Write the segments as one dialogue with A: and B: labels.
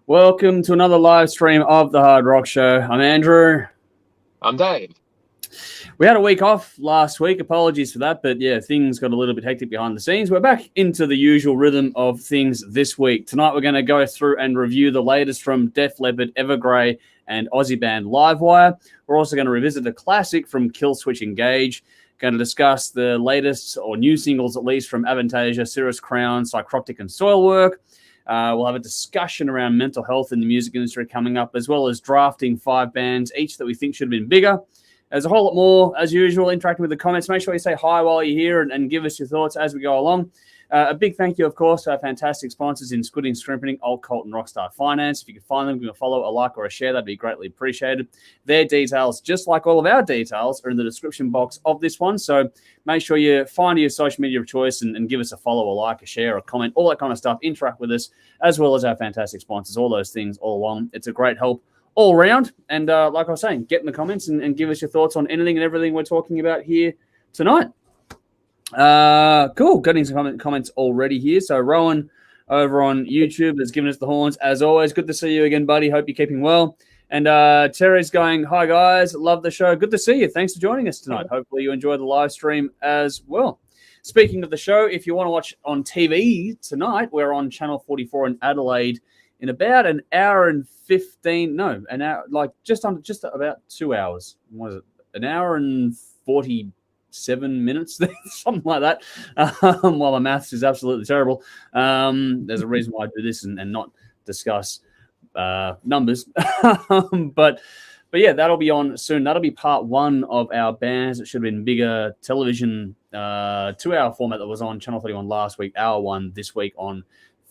A: Welcome to another live stream of the Hard Rock Show. I'm Andrew.
B: I'm Dave.
A: We had a week off last week. Apologies for that, but yeah, things got a little bit hectic behind the scenes. We're back into the usual rhythm of things this week. Tonight, we're going to go through and review the latest from Def Leppard, Evergrey, and Aussie band Livewire. We're also going to revisit a classic from Killswitch Engage. Going to discuss the latest, or new singles at least, from Avantasia, Cirrus Crown, Psycroptic and Soilwork. We'll have a discussion around mental health in the music industry coming up, as well as drafting 5 bands, each that we think should have been bigger. There's a whole lot more, as usual, interacting with the comments. Make sure you say hi while you're here and give us your thoughts as we go along. A big thank you, of course, to our fantastic sponsors in Squidding, Scrimping, Alt Cult, and Rockstar Finance. If you can find them, give them a follow, a like, or a share. That'd be greatly appreciated. Their details, just like all of our details, are in the description box of this one. So make sure you find your social media of choice and give us a follow, a like, a share, a comment, all that kind of stuff. Interact with us, as well as our fantastic sponsors, all those things all along. It's a great help all around. And like I was saying, get in the comments and give us your thoughts on anything and everything we're talking about here tonight. Cool. Getting some comments already here. So Rowan over on YouTube has given us the horns as always. Good to see you again, buddy. Hope you're keeping well. And Terry's going, hi guys, love the show. Good to see you. Thanks for joining us tonight. Hopefully you enjoy the live stream as well. Speaking of the show, if you want to watch on TV tonight, we're on Channel 44 in Adelaide in about an hour and 15, no, an hour, like just about 2 hours. What is it? An hour and 47 minutes, something like that. While my maths is absolutely terrible. There's a reason why I do this and not discuss numbers. But yeah, that'll be on soon. That'll be part 1 of our bands. It should have been bigger television 2-hour format that was on Channel 31 last week. Hour 1 this week on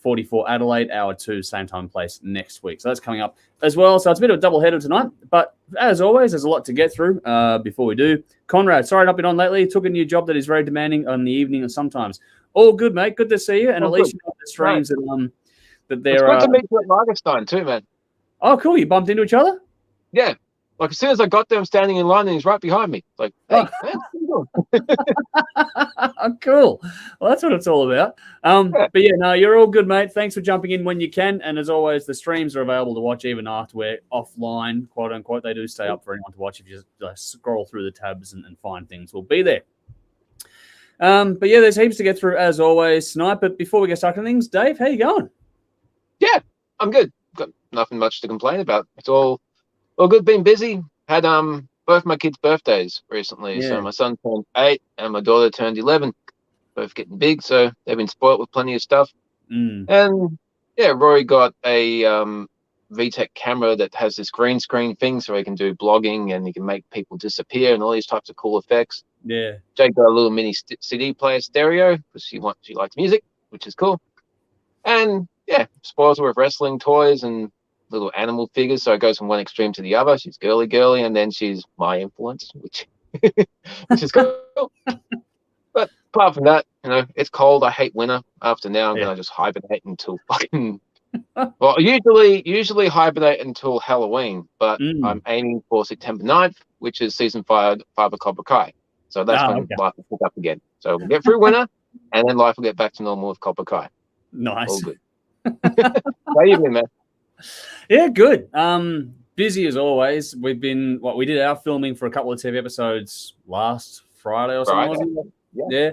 A: 44 Adelaide, hour 2, same time place next week. So that's coming up as well. So it's a bit of a double header tonight. But as always, there's a lot to get through before we do. Conrad, sorry I've not been on lately. Took a new job that is very demanding on the evening and sometimes. All good, mate. Good to see you. And at least you know the streams that they're...
B: It's good to meet you at Lagerstein too, man.
A: Oh, cool. You bumped into each other?
B: Yeah. Like as soon as I got there, I'm standing in line and he's right behind me. Like, hey, man, what are you doing?
A: Cool. Well, that's what it's all about. But yeah, no, you're all good, mate. Thanks for jumping in when you can. And as always, the streams are available to watch even after we're offline, quote unquote. They do stay up for anyone to watch. If you just scroll through the tabs and find things, we'll be there. But yeah, there's heaps to get through as always tonight. But before we get stuck on things, Dave, how you going?
B: Yeah, I'm good. Got nothing much to complain about. It's all good. Been busy. Had both my kids' birthdays recently. Yeah. So my son turned 8 and my daughter turned 11. Both getting big, so they've been spoilt with plenty of stuff. And yeah, Rory got a VTech camera that has this green screen thing, so he can do blogging and he can make people disappear and all these types of cool effects.
A: Yeah.
B: Jake got a little mini CD player stereo because she likes music, which is cool. And yeah, spoils her with wrestling toys and little animal figures, so it goes from one extreme to the other. She's girly, and then she's my influence, which is cool. But apart from that, it's cold. I hate winter. After now, I'm gonna just hibernate until fucking. Well, usually hibernate until Halloween, but I'm aiming for September 9th, which is season 5 of Cobra Kai. So that's when life will pick up again. So we'll get through winter, and then life will get back to normal with Cobra Kai.
A: Nice.
B: All good. How you been, man?
A: Yeah, good. Busy as always. We did our filming for a couple of TV episodes last Friday or something, wasn't it? Yeah.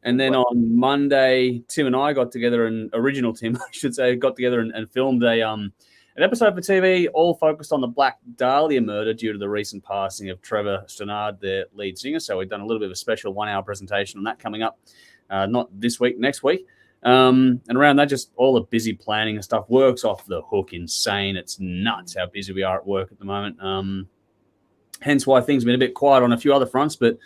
A: And then on Monday, Tim and I got together, original Tim, I should say, got together and filmed an episode for TV, all focused on the Black Dahlia murder due to the recent passing of Trevor Stannard, their lead singer. So we've done a little bit of a special 1-hour presentation on that coming up, not this week, next week. And around that, just all the busy planning and stuff. Work's off the hook, insane. It's nuts how busy we are at work at the moment. Hence why things have been a bit quiet on a few other fronts, but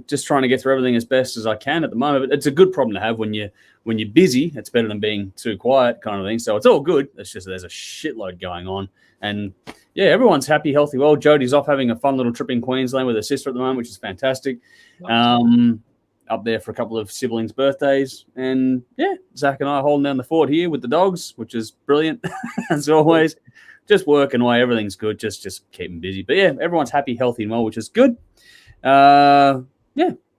A: just trying to get through everything as best as I can at the moment. But it's a good problem to have when you're busy. It's better than being too quiet, kind of thing. So it's all good. It's just there's a shitload going on, and yeah, everyone's happy, healthy. Well, Jodie's off having a fun little trip in Queensland with her sister at the moment, which is fantastic. Up there for a couple of siblings' birthdays. And yeah, Zach and I are holding down the fort here with the dogs, which is brilliant as always. Just working away. Everything's good. Just keeping busy. But yeah, everyone's happy, healthy, and well, which is good. Yeah,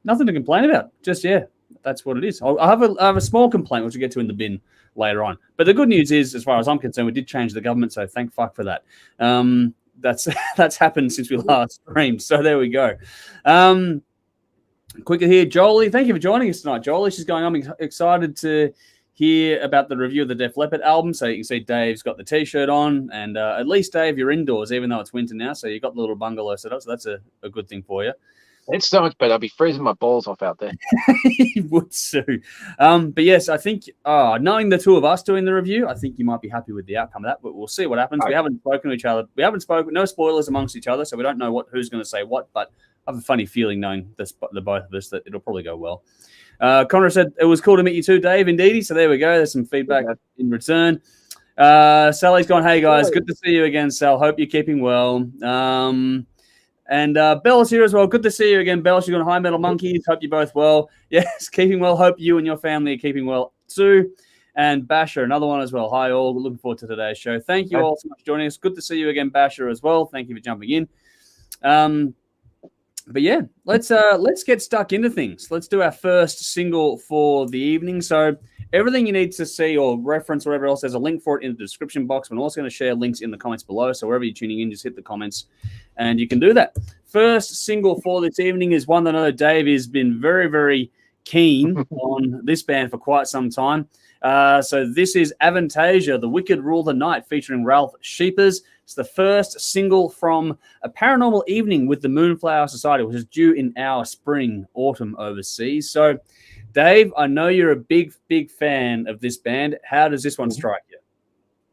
A: nothing to complain about. Just, yeah, that's what it is. I have a small complaint, which we'll get to in the bin later on. But the good news is, as far as I'm concerned, we did change the government, so thank fuck for that. That's happened since we last streamed. So there we go. Quicker here, Jolie. Thank you for joining us tonight, Jolie. She's going, I'm excited to hear about the review of the Def Leppard album. So you can see Dave's got the T-shirt on, and at least, Dave, you're indoors, even though it's winter now. So you've got the little bungalow set up. So that's a good thing for you.
B: It's so much better. I'll be freezing my balls off out there.
A: You would, Sue. But yes, I think knowing the two of us doing the review, I think you might be happy with the outcome of that. But we'll see what happens. Right. We haven't spoken to each other. We haven't spoken. No spoilers amongst each other, so we don't know who's going to say what. But I have a funny feeling, knowing the both of us, that it'll probably go well. Connor said it was cool to meet you too, Dave. Indeedy. So there we go. There's some feedback in return. Sally's gone, hey guys, good to see you again, Sal. Hope you're keeping well. And Bella's here as well. Good to see you again, Bella. She's going, hi, Metal Monkeys. Hope you're both well. Yes, keeping well. Hope you and your family are keeping well too. And Basher, another one as well. Hi, all. Looking forward to today's show. Thank you all so much for joining us. Good to see you again, Basher, as well. Thank you for jumping in. But yeah, let's get stuck into things. Let's do our first single for the evening. So everything you need to see or reference or whatever else, there's a link for it in the description box. We're also going to share links in the comments below. So wherever you're tuning in, just hit the comments and you can do that. First single for this evening is one that I know Dave has been very, very keen on this band for quite some time. So this is Avantasia, The Wicked Rule the Night, featuring Ralf Scheepers. It's the first single from A Paranormal Evening with the Moonflower Society, which is due in our autumn overseas. So, Dave, I know you're a big, big fan of this band. How does this one strike you?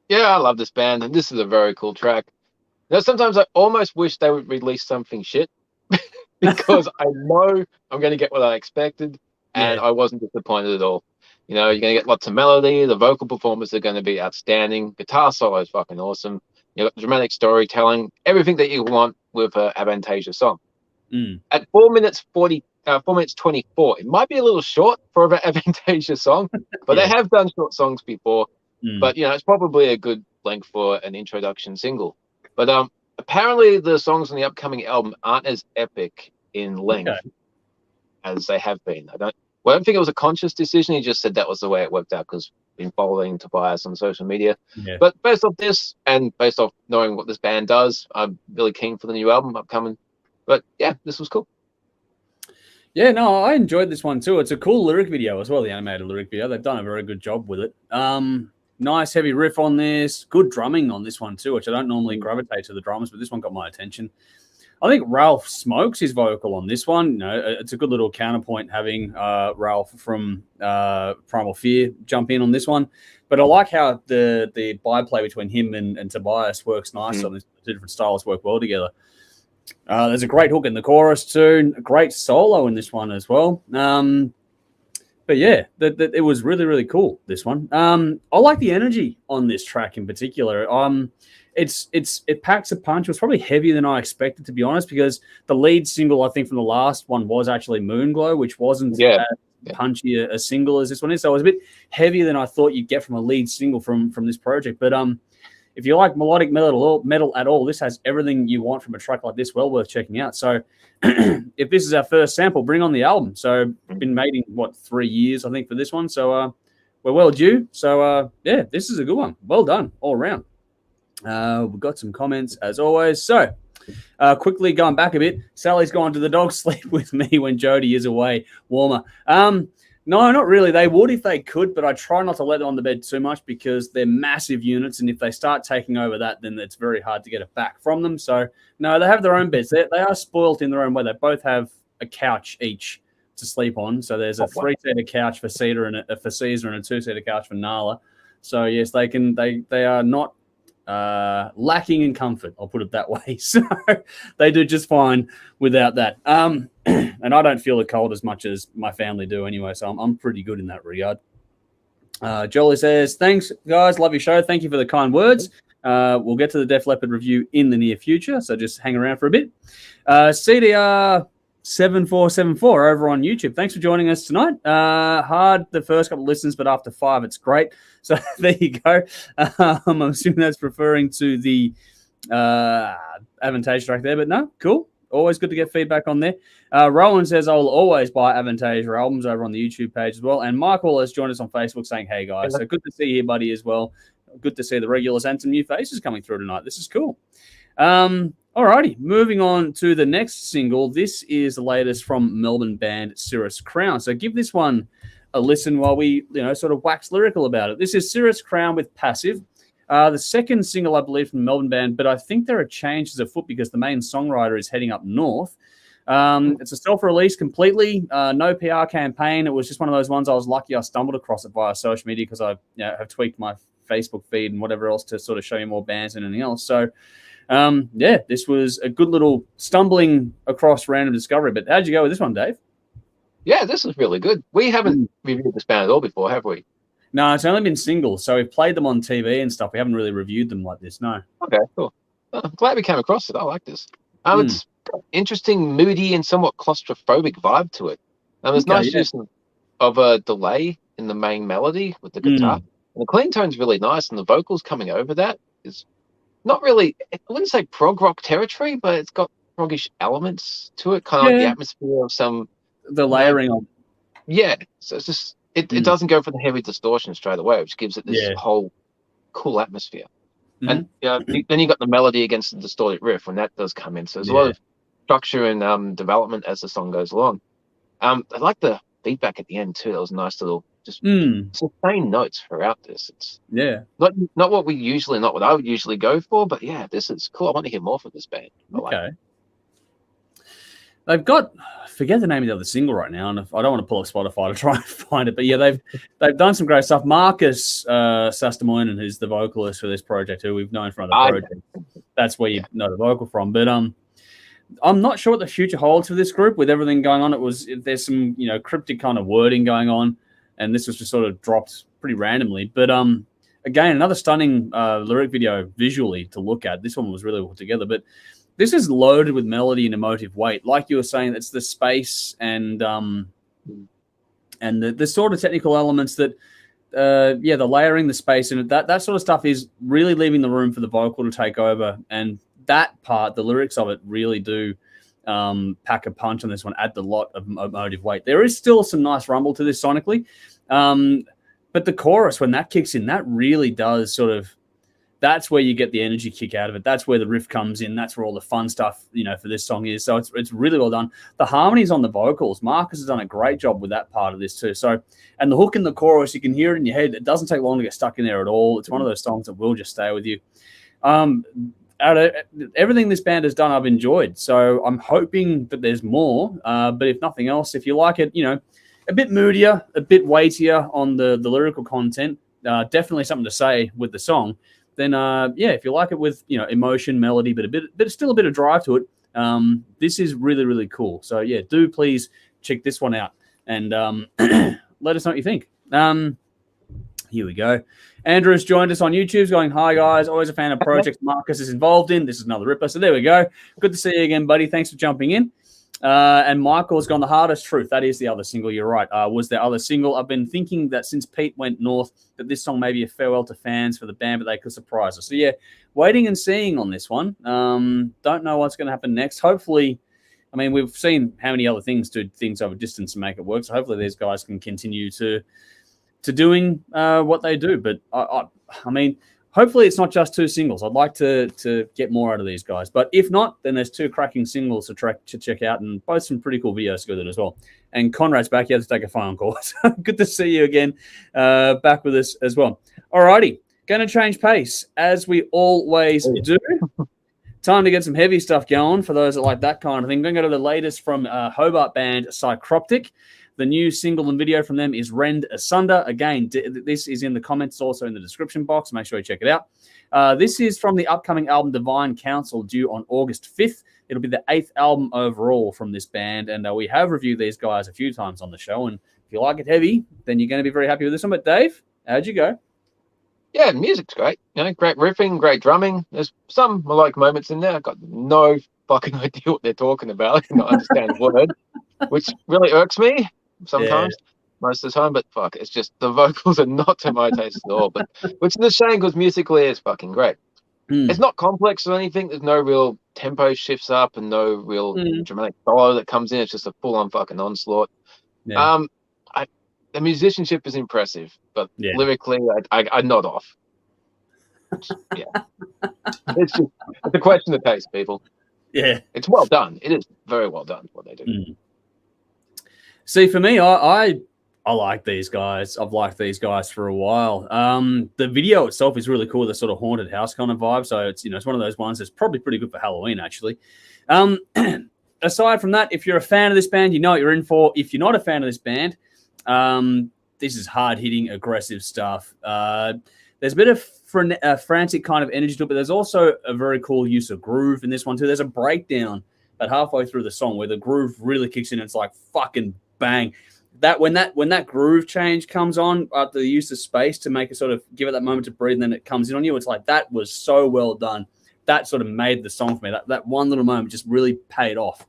B: Yeah, I love this band, and this is a very cool track. You know, sometimes I almost wish they would release something shit because I know I'm going to get what I expected, and I wasn't disappointed at all. You know, you're going to get lots of melody. The vocal performances are going to be outstanding. Guitar solo is fucking awesome. You got dramatic storytelling, everything that you want with an Avantasia song. At 4 minutes 24, it might be a little short for an Avantasia song, but they have done short songs before. But, you know, it's probably a good length for an introduction single. But apparently the songs on the upcoming album aren't as epic in length as they have been. I don't think it was a conscious decision. He just said that was the way it worked out because been following Tobias on social media. But based off this and based off knowing what this band does, I'm really keen for the new album upcoming. But yeah, this was cool.
A: Yeah, no, I enjoyed this one too. It's a cool lyric video as well, the animated lyric video. They've done a very good job with it. Nice heavy riff on this. Good drumming on this one too, which I don't normally gravitate to the drums, but this one got my attention. I think Ralf smokes his vocal on this one. You know, it's a good little counterpoint having Ralf from Primal Fear jump in on this one. But I like how the byplay between him and Tobias works nice on this. The different styles work well together. There's a great hook in the chorus too. A great solo in this one as well. But yeah, it was really, really cool, this one. I like the energy on this track in particular. It packs a punch. It was probably heavier than I expected, to be honest, because the lead single, I think, from the last one was actually Moonglow, which wasn't as punchy a single as this one is. So it was a bit heavier than I thought you'd get from a lead single from this project. But if you like melodic metal at all, this has everything you want from a track like this. Well worth checking out. So if this is our first sample, bring on the album. So it's been made in, 3 years, I think, for this one. So we're well due. So, yeah, this is a good one. Well done all around. We've got some comments as always. So quickly going back a bit, Sally's gone to the dog sleep with me when Jody is away. Warmer. No, not really. They would if they could, but I try not to let them on the bed too much because they're massive units, and if they start taking over that, then it's very hard to get it back from them. So, no, they have their own beds. They are spoilt in their own way. They both have a couch each to sleep on. So there's a three-seater couch for Cedar and for Caesar and a two-seater couch for Nala. So, yes, they are not lacking in comfort, I'll put it that way. So they do just fine without that. And I don't feel the cold as much as my family do anyway, so I'm pretty good in that regard. Jolie says, thanks, guys. Love your show. Thank you for the kind words. We'll get to the Def Leppard review in the near future, so just hang around for a bit. CDR 7474 over on YouTube. Thanks for joining us tonight. Hard the first couple of listens, but after 5, it's great. So there you go. I'm assuming that's referring to the Avantasia track there, but no, cool. always good to get feedback on there. Rowan says, I will always buy Avantasia albums over on the YouTube page as well. And Michael has joined us on Facebook saying, hey, guys. So good to see you here, buddy, as well. Good to see the regulars and some new faces coming through tonight. This is cool. Alrighty, moving on to the next single. This is the latest from Melbourne band Cirrus Crown. So give this one a listen while we, sort of wax lyrical about it. This is Cirrus Crown with Passive. The second single, I believe, from the Melbourne band, but I think there are changes afoot because the main songwriter is heading up north. It's a self-release completely, no PR campaign. It was just one of those ones I was lucky I stumbled across it via social media because I have tweaked my Facebook feed and whatever else to sort of show you more bands and anything else. So, this was a good little stumbling across random discovery. But how'd you go with this one, Dave?
B: Yeah, this is really good. We haven't reviewed this band at all before, have we?
A: No, it's only been singles. So we've played them on TV and stuff. We haven't really reviewed them like this, no.
B: Okay, cool. Well, I'm glad we came across it. I like this. It's got an interesting, moody, and somewhat claustrophobic vibe to it. There's nice use of a delay in the main melody with the guitar. And the clean tone's really nice, and the vocals coming over that is not really, I wouldn't say prog rock territory, but it's got proggish elements to it, kind of like the atmosphere of some... The
A: layering on.
B: Yeah, so it's just, it doesn't go for the heavy distortion straight away, which gives it this whole cool atmosphere. And then you got the melody against the distorted riff when that does come in. So there's a lot of structure and development as the song goes along. I like the feedback at the end too. That was a nice little, just sustained notes throughout this. It's not what I would usually go for, but yeah, this is cool. I want to hear more from this band.
A: Okay. They've got, I forget the name of the other single right now, and I don't want to pull up Spotify to try and find it, but yeah, they've done some great stuff. Marcus Sastamoinen, who's the vocalist for this project, who we've known from other projects, that's where you know the vocal from. But I'm not sure what the future holds for this group with everything going on. There's some cryptic kind of wording going on, and this was just sort of dropped pretty randomly. But again, another stunning lyric video visually to look at. This one was really well together, but this is loaded with melody and emotive weight. Like you were saying, it's the space and the sort of technical elements that, the layering, the space, and that sort of stuff is really leaving the room for the vocal to take over. And that part, the lyrics of it really do pack a punch on this one, add a lot of emotive weight. There is still some nice rumble to this sonically. But the chorus, when that kicks in, that really does sort of, that's where you get the energy kick out of it. That's where the riff comes in. That's where all the fun stuff, for this song is. So it's really well done. The harmonies on the vocals, Marcus has done a great job with that part of this too. So, and the hook in the chorus, you can hear it in your head. It doesn't take long to get stuck in there at all. It's one of those songs that will just stay with you. Out of everything this band has done, I've enjoyed. So I'm hoping that there's more. But if nothing else, if you like it, a bit moodier, a bit weightier on the lyrical content, definitely something to say with the song. Then if you like it with emotion, melody, but still a bit of drive to it, this is really, really cool. So yeah, do please check this one out and let us know what you think. Here we go. Andrew's joined us on YouTube, going, hi guys, always a fan of projects Marcus is involved in. This is another ripper. So there we go. Good to see you again, buddy. Thanks for jumping in. And Michael's gone, the hardest truth. That is the other single. You're right. Was the other single. I've been thinking that since Pete went north, that this song may be a farewell to fans for the band, but they could surprise us. So yeah, waiting and seeing on this one. Don't know what's going to happen next. Hopefully, I mean, we've seen how many other things do things over distance and make it work. So hopefully these guys can continue to doing what they do. But I mean, hopefully it's not just two singles. I'd like to get more out of these guys. But if not, then there's two cracking singles to check out and both some pretty cool videos to go with it as well. And Conrad's back. He had to take a phone call. So good to see you again back with us as well. All righty. Going to change pace as we always do. Time to get some heavy stuff going for those that like that kind of thing. Going to go to the latest from Hobart band Psycroptic. The new single and video from them is Rend, Asunder. Again, this is in the comments, also in the description box. Make sure you check it out. This is from the upcoming album Divine Council, due on August 5th. It'll be the 8th album overall from this band, and we have reviewed these guys a few times on the show, and if you like it heavy, then you're going to be very happy with this one. But Dave, how'd you go?
B: Yeah, music's great. Great riffing, great drumming. There's some like moments in there. I've got no fucking idea what they're talking about. I cannot understand a word, which really irks me sometimes, most of the time. But fuck, it's just the vocals are not to my taste at all. But which is a shame because musically it's fucking great. It's not complex or anything. There's no real tempo shifts up and no real dramatic solo that comes in. It's just a full-on fucking onslaught.
A: Yeah.
B: The musicianship is impressive, but lyrically, I nod off. It's a question of taste, people.
A: Yeah,
B: it's well done. It is very well done what they do.
A: See, for me, I like these guys. I've liked these guys for a while. The video itself is really cool. The sort of haunted house kind of vibe. So it's it's one of those ones that's probably pretty good for Halloween, actually. Aside from that, if you're a fan of this band, you know what you're in for. If you're not a fan of this band, this is hard-hitting, aggressive stuff. There's a bit of frantic kind of energy to it, but there's also a very cool use of groove in this one too. There's a breakdown at halfway through the song where the groove really kicks in. And it's like fucking bang. That when that groove change comes on, the use of space to make it sort of give it that moment to breathe, and then it comes in on you. It's like that was so well done. That sort of made the song for me. That one little moment just really paid off.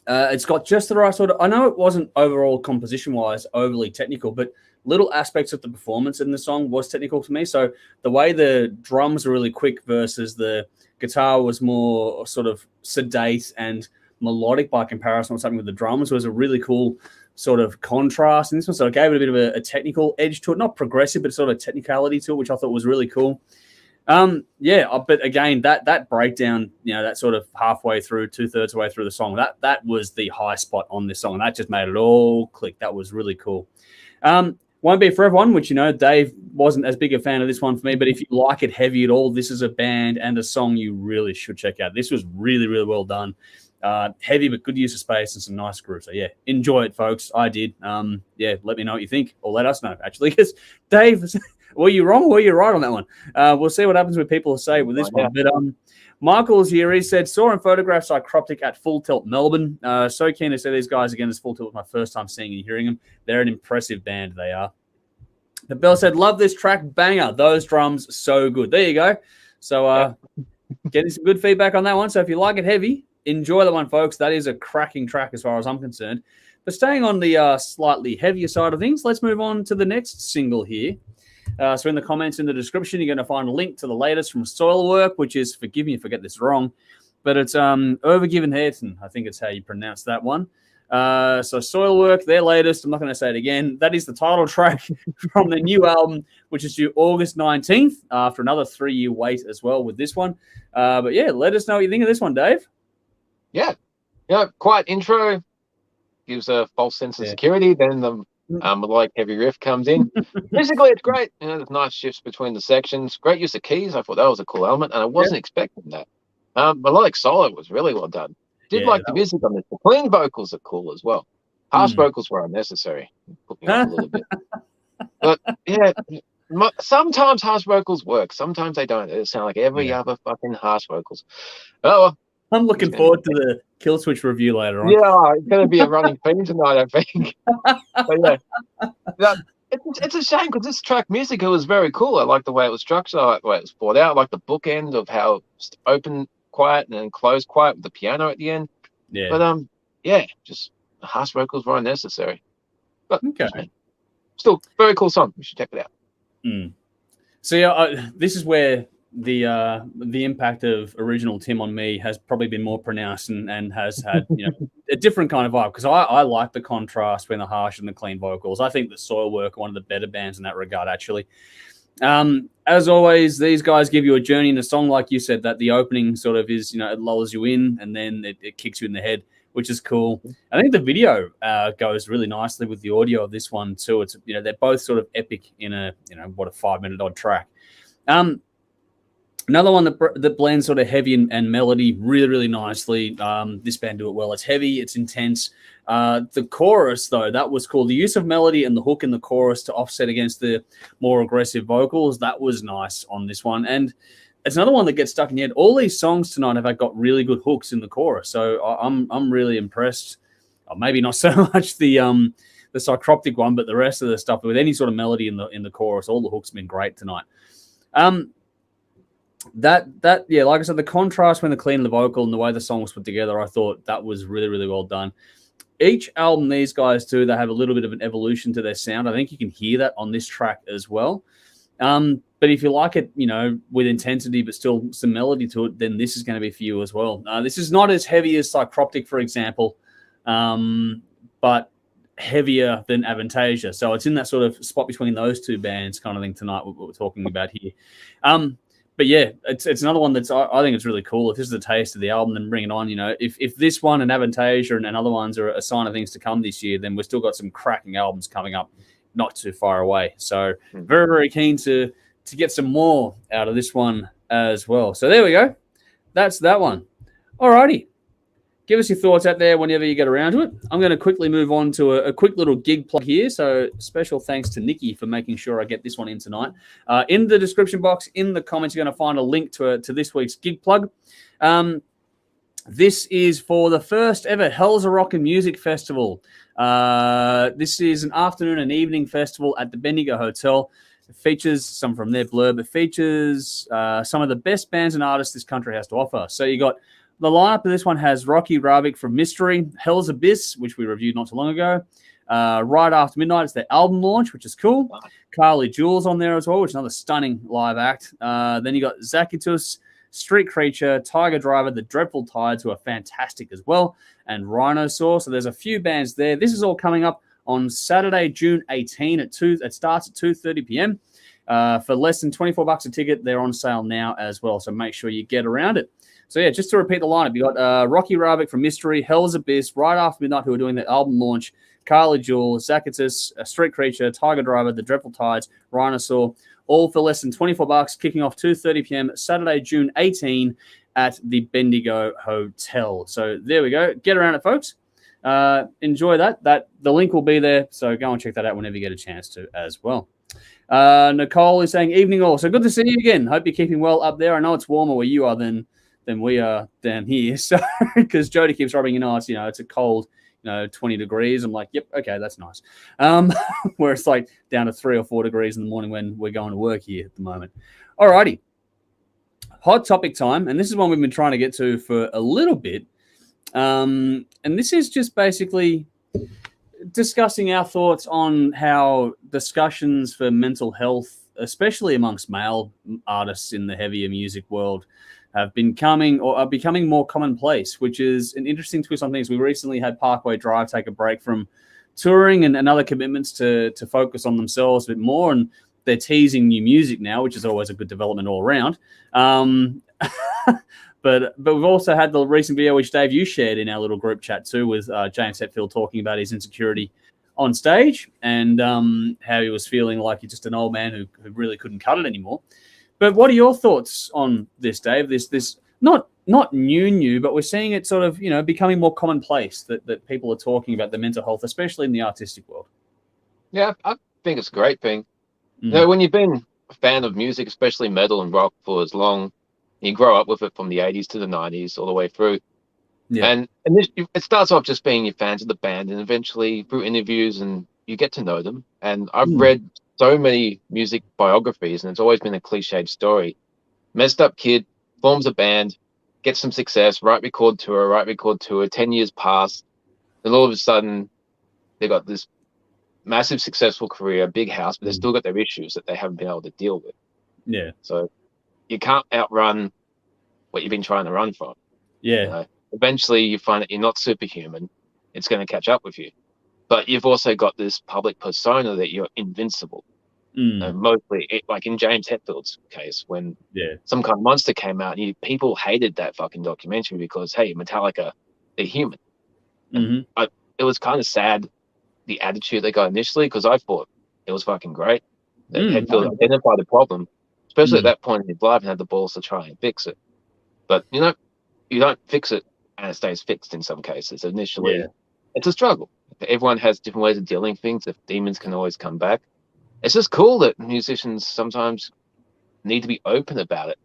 A: It's got just the right sort of. I know it wasn't overall composition-wise overly technical, but little aspects of the performance in the song was technical to me. So the way the drums are really quick versus the guitar was more sort of sedate and melodic by comparison with something with the drums was a really cool sort of contrast in this one. So it gave it a bit of a technical edge to it, not progressive, but sort of technicality to it, which I thought was really cool. But again, that breakdown, that sort of halfway through, 2/3 way through the song, that was the high spot on this song, and that just made it all click. That was really cool. Won't be for everyone, which, Dave wasn't as big a fan of this one for me, but if you like it heavy at all, this is a band and a song you really should check out. This was really, really well done. Heavy, but good use of space and some nice groove. So, yeah, enjoy it, folks. I did. Let me know what you think, or let us know, actually, because Dave, were you wrong or were you right on that one? We'll see what happens with people say with this one. But Michael's here. He said, saw and photographed Psycroptic at Full Tilt Melbourne. So keen to see these guys again as Full Tilt was my first time seeing and hearing them. They're an impressive band, they are. The Bell said, love this track, banger. Those drums, so good. There you go. So getting some good feedback on that one. So if you like it heavy, enjoy that one, folks. That is a cracking track as far as I'm concerned. But staying on the slightly heavier side of things, let's move on to the next single here. So in the comments in the description, you're going to find a link to the latest from Soilwork, which is, forgive me if I get this wrong, but it's Övergivenheten. I think it's how you pronounce that one. So Soilwork, their latest, I'm not going to say it again. That is the title track from the new album, which is due August 19th, after another 3-year wait as well with this one. But yeah, let us know what you think of this one, Dave.
B: Yeah, quiet intro, gives a false sense of security. Then the melodic heavy riff comes in. Musically, it's great. There's nice shifts between the sections. Great use of keys. I thought that was a cool element, and I wasn't expecting that. Melodic solo was really well done. Did like the music on this. The clean vocals are cool as well. Harsh vocals were unnecessary. Put me off a little bit. But yeah, sometimes harsh vocals work. Sometimes they don't. They sound like every other fucking harsh vocals. Oh well.
A: I'm looking forward to the Killswitch review later on.
B: Yeah, it's going to be a running theme tonight, I think. But yeah, it's a shame because this track music was very cool. I like the way it was structured. I like the way it was thought out. I like the bookend of how it's open quiet and then closed quiet with the piano at the end. Yeah. But just the harsh vocals were unnecessary. But still, very cool song. You should check it out.
A: So this is where the impact of original Tim on me has probably been more pronounced and has had a different kind of vibe, because I like the contrast between the harsh and the clean vocals. I think that Soilwork are one of the better bands in that regard, actually. As always, these guys give you a journey in a song, like you said, that the opening sort of is, it lulls you in and then it kicks you in the head, which is cool. I think the video goes really nicely with the audio of this one too. It's they're both sort of epic in a 5-minute odd track. Another one that blends sort of heavy and melody really, really nicely. This band do it well. It's heavy, it's intense. The chorus, though, that was cool. The use of melody and the hook in the chorus to offset against the more aggressive vocals, that was nice on this one. And it's another one that gets stuck in your head. All these songs tonight have got really good hooks in the chorus, so I'm really impressed. Maybe not so much the Psycroptic one, but the rest of the stuff with any sort of melody in the chorus, all the hooks have been great tonight. Like I said, the contrast between the clean and the vocal and the way the song was put together, I thought that was really, really well done. Each album these guys do, they have a little bit of an evolution to their sound. I think you can hear that on this track as well. But But if you like it, with intensity but still some melody to it, then this is going to be for you as well. This is not as heavy as Psycroptic, for example, but heavier than Avantasia. So it's in that sort of spot between those two bands kind of thing tonight, what we're talking about here. But yeah, it's another one that's, I think it's really cool. If this is a taste of the album, then bring it on. If this one and Avantasia and other ones are a sign of things to come this year, then we've still got some cracking albums coming up not too far away. So very, very keen to get some more out of this one as well. So there we go. That's that one. Alrighty. Give us your thoughts out there whenever you get around to it. I'm going to quickly move on to a quick little gig plug here. So special thanks to Nikki for making sure I get this one in tonight. In the description box, in the comments, you're going to find a link to this week's gig plug. This is for the first ever Hell's a Rockin' Music Festival. This is an afternoon and evening festival at the Bendigo Hotel. It features some from their blurb. It features some of the best bands and artists this country has to offer. So you got the lineup of this one has Rocky Ravik from Mystery, Hell's Abyss, which we reviewed not too long ago. Right After Midnight is their album launch, which is cool. Carly Jewel's on there as well, which is another stunning live act. Then you got Zakitus, Street Creature, Tiger Driver, The Dreadful Tides, who are fantastic as well, and Rhinosaur. So there's a few bands there. This is all coming up on Saturday, June 18 at 2. It starts at 2:30 p.m. For less than $24 a ticket. They're on sale now as well, so make sure you get around it. So yeah, just to repeat the lineup, you got Rocky Ravik from Mystery, Hell's Abyss, Right After Midnight, who are doing the album launch, Carly Jewel, Zakitus, Street Creature, Tiger Driver, The Dreadful Tides, Rhinosaur, all for less than $24, kicking off 2:30 p.m. Saturday, June 18 at the Bendigo Hotel. So there we go. Get around it, folks. Enjoy that. The link will be there, so go and check that out whenever you get a chance to as well. Nicole is saying, evening all. So good to see you again. Hope you're keeping well up there. I know it's warmer where you are than we are down here. So because Jody keeps rubbing, it's a cold, 20 degrees. I'm like, yep, okay, that's nice. Where it's like down to 3 or 4 degrees in the morning when we're going to work here at the moment. All righty. Hot topic time. And this is one we've been trying to get to for a little bit. And this is just basically discussing our thoughts on how discussions for mental health, especially amongst male artists in the heavier music world, are becoming more commonplace, which is an interesting twist on things. We recently had Parkway Drive take a break from touring and other commitments to focus on themselves a bit more, and they're teasing new music now, which is always a good development all around. But we've also had the recent video, which, Dave, you shared in our little group chat too, with James Hetfield talking about his insecurity on stage and how he was feeling like he's just an old man who really couldn't cut it anymore. But what are your thoughts on this, Dave? This not new, but we're seeing it sort of, becoming more commonplace that people are talking about the mental health, especially in the artistic world.
B: Yeah, I think it's a great thing. When you've been a fan of music, especially metal and rock, for as long, you grow up with it from the 80s to the 90s all the way through. Yeah. And it starts off just being your fans of the band, and eventually through interviews and you get to know them. And I've read so many music biographies, and it's always been a cliched story. Messed up kid, forms a band, gets some success, write record tour, 10 years pass, and all of a sudden they got this massive successful career, big house, but they've still got their issues that they haven't been able to deal with.
A: Yeah.
B: So you can't outrun what you've been trying to run from.
A: Yeah.
B: Eventually you find that you're not superhuman. It's going to catch up with you. But you've also got this public persona that you're invincible. Mostly, like in James Hetfield's case, when Some Kind of Monster came out, people hated that fucking documentary because, hey, Metallica, they're human. It was kind of sad, the attitude they got initially, because I thought it was fucking great. That Hetfield identified the problem, especially at that point in his life, and had the balls to try and fix it. But, you don't fix it and it stays fixed in some cases. Initially, it's a struggle. Everyone has different ways of dealing with things. If demons can always come back. It's just cool that musicians sometimes need to be open about it.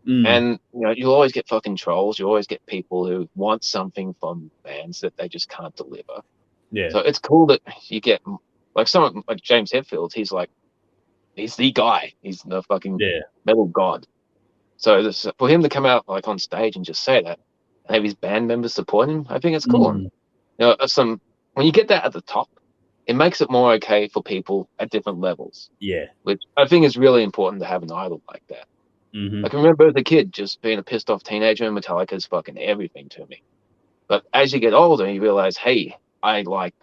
B: And, you'll always get fucking trolls. You always get people who want something from bands that they just can't deliver. Yeah. So it's cool that you get, like someone like James Hetfield, he's the guy. He's the fucking metal god. So for him to come out like on stage and just say that, and have his band members support him, I think it's cool. And, when you get that at the top, it makes it more okay for people at different levels.
A: Yeah.
B: Which I think is really important to have an idol like that.
A: Mm-hmm.
B: I can remember as a kid just being a pissed off teenager and Metallica's fucking everything to me. But as you get older, you realize, hey, I like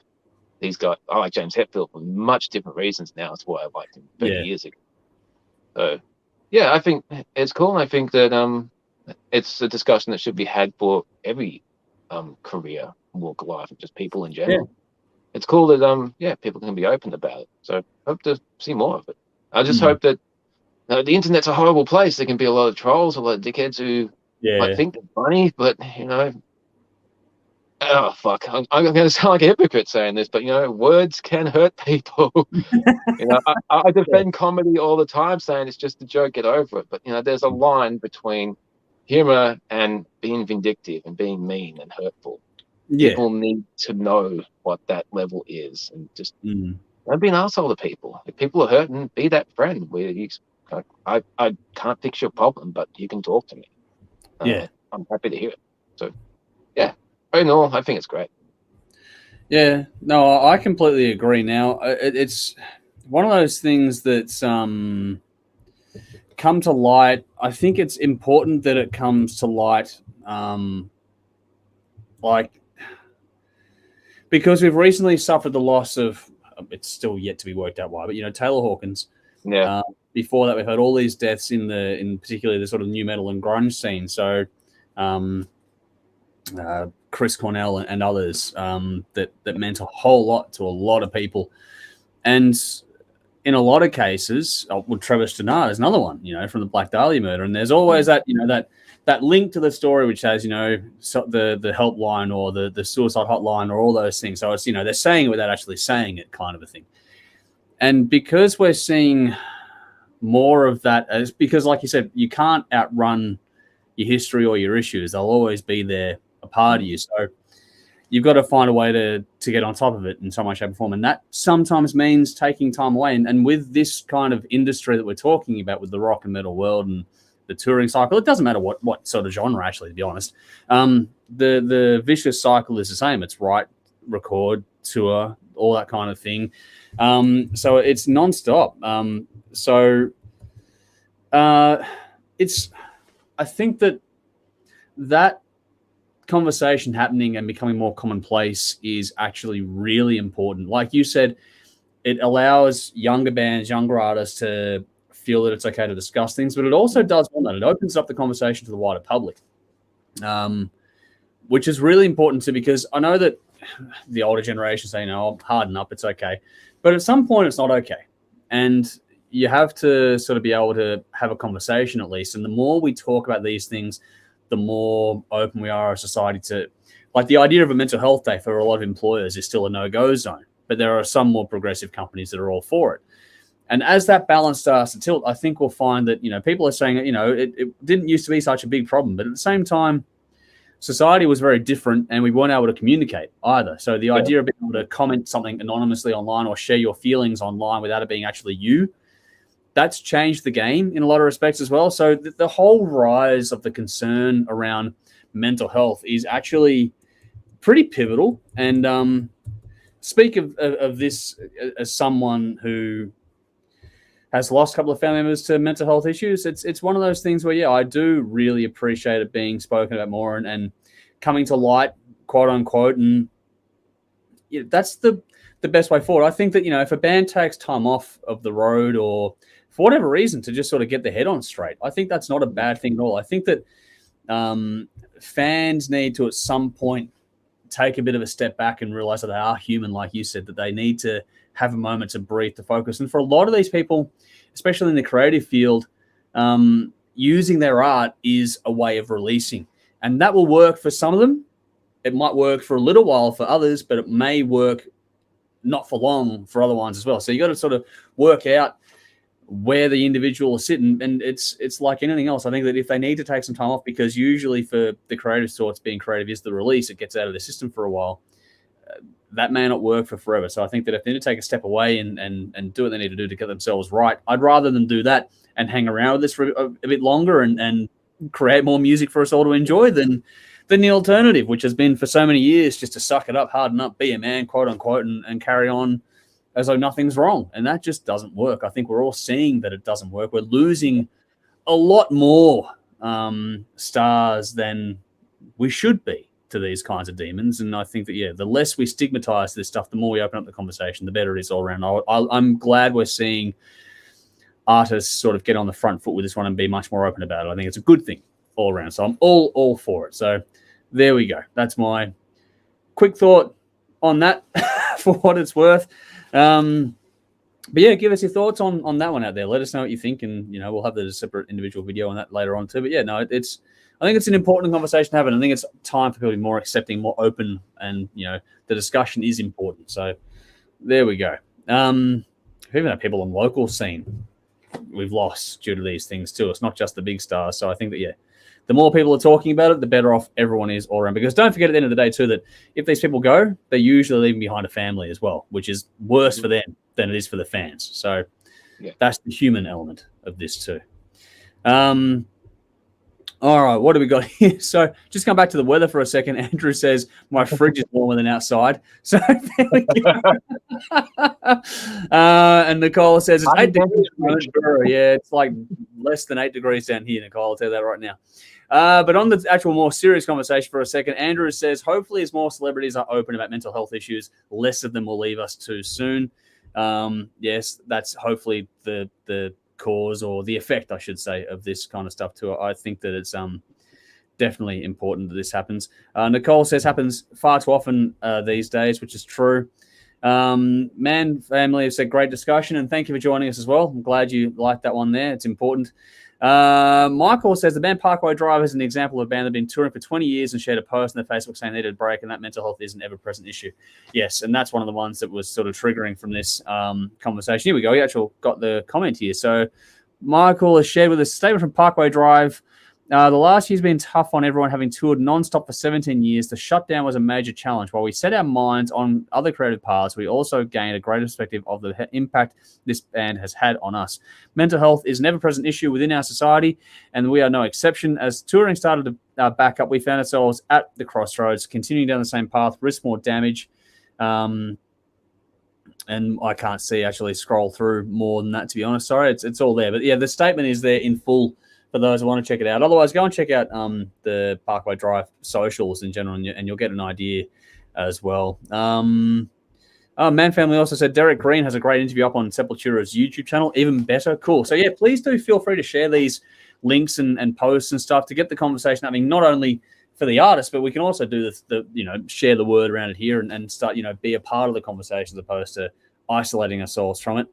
B: these guys. I like James Hetfield for much different reasons now. It's why I liked him 30 years ago. So, yeah, I think it's cool. I think that it's a discussion that should be had for every career, walk of life, and just people in general. Yeah. It's cool that people can be open about it. So hope to see more of it. I just hope that the internet's a horrible place. There can be a lot of trolls, a lot of dickheads who might think they're funny, but oh fuck! I'm going to sound like a hypocrite saying this, but words can hurt people. I defend comedy all the time, saying it's just a joke, get over it. But there's a line between humor and being vindictive and being mean and hurtful. Yeah. People need to know what that level is, and just don't be an asshole to people. If people are hurting, be that friend where I can't fix your problem, but you can talk to me. I'm happy to hear it. So, yeah, in all, I think it's great.
A: Yeah, no, I completely agree. Now, it's one of those things that's come to light. I think it's important that it comes to light, because we've recently suffered the loss of, it's still yet to be worked out why, but Taylor Hawkins.
B: Yeah.
A: Before that, we've had all these deaths in particularly the sort of new metal and grunge scene. So, Chris Cornell and others that meant a whole lot to a lot of people, and in a lot of cases, Trevor Stannard is another one. From the Black Dahlia murder, and there's always that that link to the story which has the helpline or the suicide hotline or all those things. So it's they're saying it without actually saying it, kind of a thing. And because we're seeing more of that, because like you said, you can't outrun your history or your issues. They'll always be there, a part of you. So you've got to find a way to get on top of it in some way, shape, or form. And that sometimes means taking time away. And with this kind of industry that we're talking about, with the rock and metal world and the touring cycle, it doesn't matter what sort of genre, actually, to be honest. The vicious cycle is the same. It's write, record, tour, all that kind of thing. So it's nonstop. I think that conversation happening and becoming more commonplace is actually really important. Like you said, it allows younger bands, younger artists to feel that it's okay to discuss things, but it also does one that it opens up the conversation to the wider public, which is really important too, because I know that the older generation say, I'll harden up, it's okay. But at some point, it's not okay. And you have to sort of be able to have a conversation at least. And the more we talk about these things, the more open we are as a society to, like, the idea of a mental health day for a lot of employers is still a no-go zone. But there are some more progressive companies that are all for it. And as that balance starts to tilt, I think we'll find that, people are saying, it didn't used to be such a big problem. But at the same time, society was very different and we weren't able to communicate either. So the idea of being able to comment something anonymously online or share your feelings online without it being actually you, that's changed the game in a lot of respects as well. So the whole rise of the concern around mental health is actually pretty pivotal. And speak of this as someone who has lost a couple of family members to mental health issues. It's one of those things where, I do really appreciate it being spoken about more and coming to light, quote unquote. And that's the best way forward. I think that, if a band takes time off of the road or for whatever reason to just sort of get their head on straight, I think that's not a bad thing at all. I think that fans need to at some point take a bit of a step back and realize that they are human, like you said, that they need to have a moment to breathe, to focus. And for a lot of these people, especially in the creative field, using their art is a way of releasing. And that will work for some of them. It might work for a little while for others, but it may work not for long for other ones as well. So you got to sort of work out where the individual is sitting. And it's like anything else. I think that if they need to take some time off, because usually for the creative sorts, being creative is the release, it gets out of the system for a while. That may not work for forever. So I think that if they need to take a step away and do what they need to do to get themselves right, I'd rather them do that and hang around with this for a bit longer and create more music for us all to enjoy than the alternative, which has been for so many years just to suck it up, harden up, be a man, quote unquote, and carry on as though nothing's wrong. And that just doesn't work. I think we're all seeing that it doesn't work. We're losing a lot more stars than we should be to these kinds of demons. And I think that, the less we stigmatize this stuff, the more we open up the conversation, the better it is all around. I'm glad we're seeing artists sort of get on the front foot with this one and be much more open about it. I think it's a good thing all around. So I'm all for it. So there we go. That's my quick thought on that for what it's worth. But yeah, give us your thoughts on that one out there. Let us know what you think, and we'll have the separate individual video on that later on too. But I think it's an important conversation to have, and I think it's time for people to be more accepting, more open, and the discussion is important. So there we go. We even have people on the local scene we've lost due to these things too. It's not just the big stars. So I think that the more people are talking about it, the better off everyone is all around. Because don't forget at the end of the day too that if these people go, they're usually leaving behind a family as well, which is worse for them than it is for the fans. So that's the human element of this too. All right, what do we got here? So just come back to the weather for a second. Andrew says, my fridge is warmer than outside. So there we go. And Nicole says, it's 8 degrees. Yeah, it's like less than 8 degrees down here, Nicole. I'll tell you that right now. But on the actual more serious conversation for a second, Andrew says, hopefully as more celebrities are open about mental health issues, less of them will leave us too soon. Yes, that's hopefully the cause or the effect, I should say, of this kind of stuff too. I think that it's definitely important that this happens. Nicole says happens far too often these days, which is true. Man family have said great discussion, and thank you for joining us as well. I'm glad you liked that one there. It's important. Michael says the band Parkway Drive is an example of a band that have been touring for 20 years and shared a post on their Facebook saying they needed a break, and that mental health is an ever-present issue. Yes, and that's one of the ones that was sort of triggering from this conversation. Here we go. We actually got the comment here. So Michael has shared with us a statement from Parkway Drive. The last year's been tough on everyone, having toured non-stop for 17 years. The shutdown was a major challenge. While we set our minds on other creative paths, we also gained a greater perspective of the impact this band has had on us. Mental health is an ever-present issue within our society, and we are no exception. As touring started to back up, we found ourselves at the crossroads, continuing down the same path, risk more damage. And I can't actually scroll through more than that, to be honest. Sorry, it's all there. But yeah, the statement is there in full for those who want to check it out. Otherwise, go and check out the Parkway Drive socials in general, and you'll get an idea as well. Man Family also said Derek Green has a great interview up on Sepultura's YouTube channel. Even better. Cool. So, yeah, please do feel free to share these links and posts and stuff to get the conversation happening, not only for the artist, but we can also do share the word around it here and start, be a part of the conversation as opposed to isolating ourselves from it.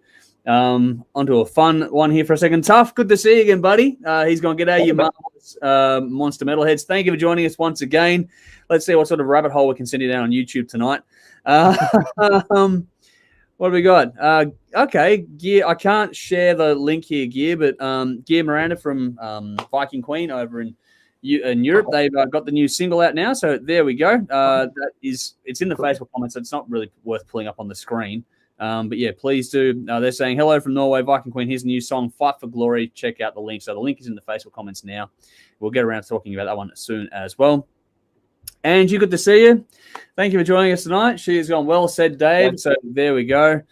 A: Onto a fun one here for a second. Tough, good to see you again, buddy. He's going to get out you monster metalheads. Thank you for joining us once again. Let's see what sort of rabbit hole we can send you down on YouTube tonight. What do we got? Okay, Gear. I can't share the link here, Gear, but Gear Miranda from Viking Queen over in Europe, they've got the new single out now. So there we go. It's in the Facebook comments. So it's not really worth pulling up on the screen. But yeah, please do. They're saying, hello from Norway, Viking Queen. Here's a new song, Fight for Glory. Check out the link. So the link is in the Facebook comments now. We'll get around to talking about that one soon as well. Angie, good to see you. Thank you for joining us tonight. She has gone well said, Dave. So there we go.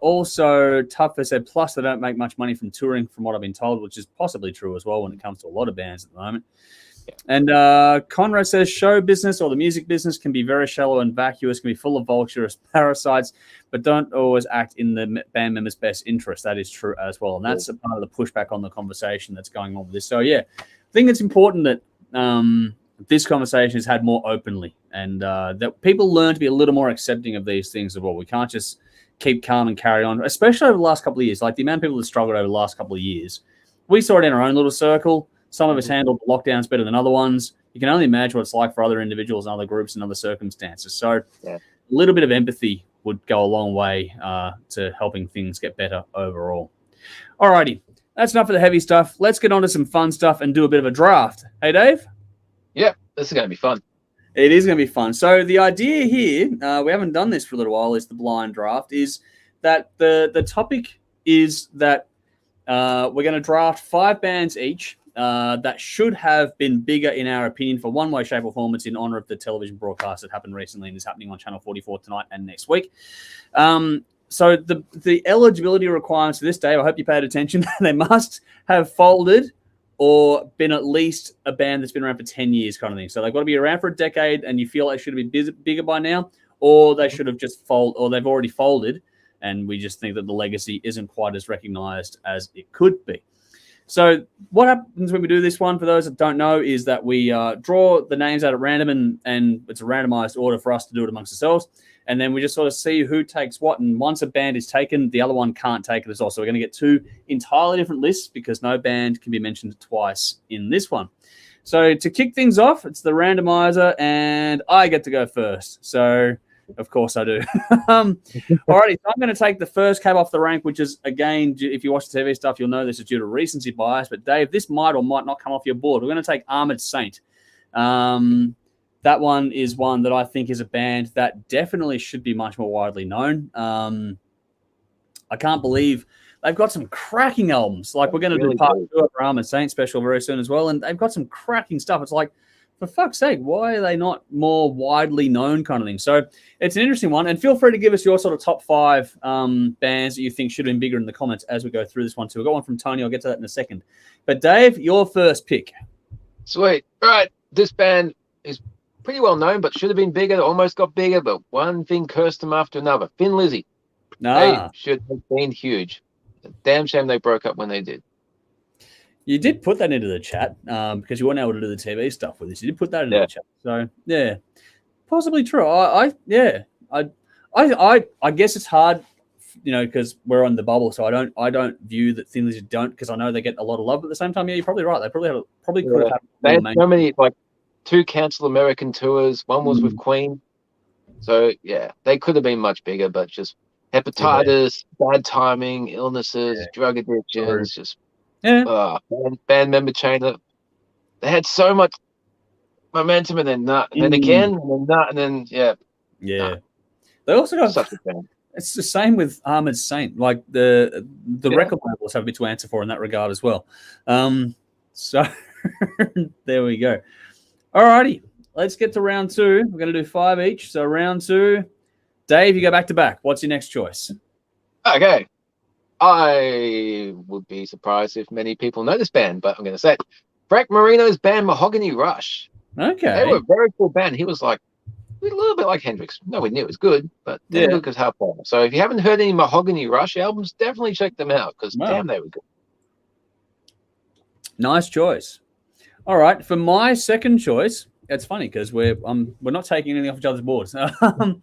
A: Also, Tough has said, plus they don't make much money from touring, from what I've been told, which is possibly true as well when it comes to a lot of bands at the moment. And Conrad says show business or the music business can be very shallow and vacuous, can be full of vulturous parasites, but don't always act in the band members' best interest. That is true as well. And that's a part of the pushback on the conversation that's going on with this. So, yeah, I think it's important that this conversation is had more openly and that people learn to be a little more accepting of these things as well. We can't just keep calm and carry on, especially over the last couple of years. Like the amount of people that struggled over the last couple of years. We saw it in our own little circle. Some of us handled the lockdowns better than other ones. You can only imagine what it's like for other individuals and other groups and other circumstances. So a little bit of empathy would go a long way to helping things get better overall. All righty. That's enough of the heavy stuff. Let's get on to some fun stuff and do a bit of a draft. Hey, Dave?
B: Yeah, this is going to be fun.
A: It is going to be fun. So the idea here, we haven't done this for a little while, is the blind draft, is that the topic is that we're going to draft 5 bands each. that should have been bigger in our opinion for one way, shape, or form. It's in honor of the television broadcast that happened recently and is happening on Channel 44 tonight and next week. So the eligibility requirements for this, Dave, I hope you paid attention. They must have folded or been at least a band that's been around for 10 years kind of thing. So they've got to be around for a decade and you feel they should have been bigger by now, or they should have just folded, or they've already folded, and we just think that the legacy isn't quite as recognized as it could be. So what happens when we do this one, for those that don't know, is that we draw the names out at random, and it's a randomized order for us to do it amongst ourselves. And then we just sort of see who takes what. And once a band is taken, the other one can't take it as well. So we're going to get two entirely different lists because no band can be mentioned twice in this one. So to kick things off, it's the randomizer, and I get to go first. So, of course, I do. Alrighty, so I'm going to take the first cab off the rank, which is, again, if you watch the TV stuff, you'll know this is due to recency bias. But, Dave, this might or might not come off your board. We're going to take Armored Saint. That one is one that I think is a band that definitely should be much more widely known. I can't believe they've got some cracking albums. Like, we're going to do part 2 of our Armored Saint special very soon as well, and they've got some cracking stuff. It's like, for fuck's sake, why are they not more widely known kind of thing? So it's an interesting one, and feel free to give us your sort of top 5 bands that you think should have been bigger in the comments as we go through this one too. We've got one from Tony. I'll get to that in a second. But, Dave, your first pick.
B: Sweet. All right, this band is pretty well known, but should have been bigger. Almost got bigger, but one thing cursed them after another. Thin Lizzy. They should have been huge. Damn shame they broke up when they did.
A: You did put that into the chat because you weren't able to do the TV stuff with this. You did put that into the chat. So yeah, possibly true. I guess it's hard, because we're on the bubble. So I don't view that Thin Lizzy don't, because I know they get a lot of love. But at the same time, yeah, you're probably right. They probably could have.
B: They had so many, like 2 canceled American tours. One was with Queen. So yeah, they could have been much bigger, but just hepatitis, bad timing, illnesses, drug addictions, just band member change. They had so much momentum, and then not, and then again, and then not, and then
A: They also got such a band. It's the same with Armored Saint. Like the record labels have a bit to answer for in that regard as well. So there we go. Alrighty, let's get to round 2. We're going to do 5 each. So round 2, Dave, you go back to back. What's your next choice?
B: Okay. I would be surprised if many people know this band, but I'm going to say it. Frank Marino's band Mahogany Rush.
A: Okay.
B: They were a very cool band. He was like a little bit like Hendrix. Nowhere near as good, but they were good as hard player. So if you haven't heard any Mahogany Rush albums, definitely check them out because damn, they were good.
A: Nice choice. All right, for my second choice, it's funny because we're not taking anything off each other's boards. I'm going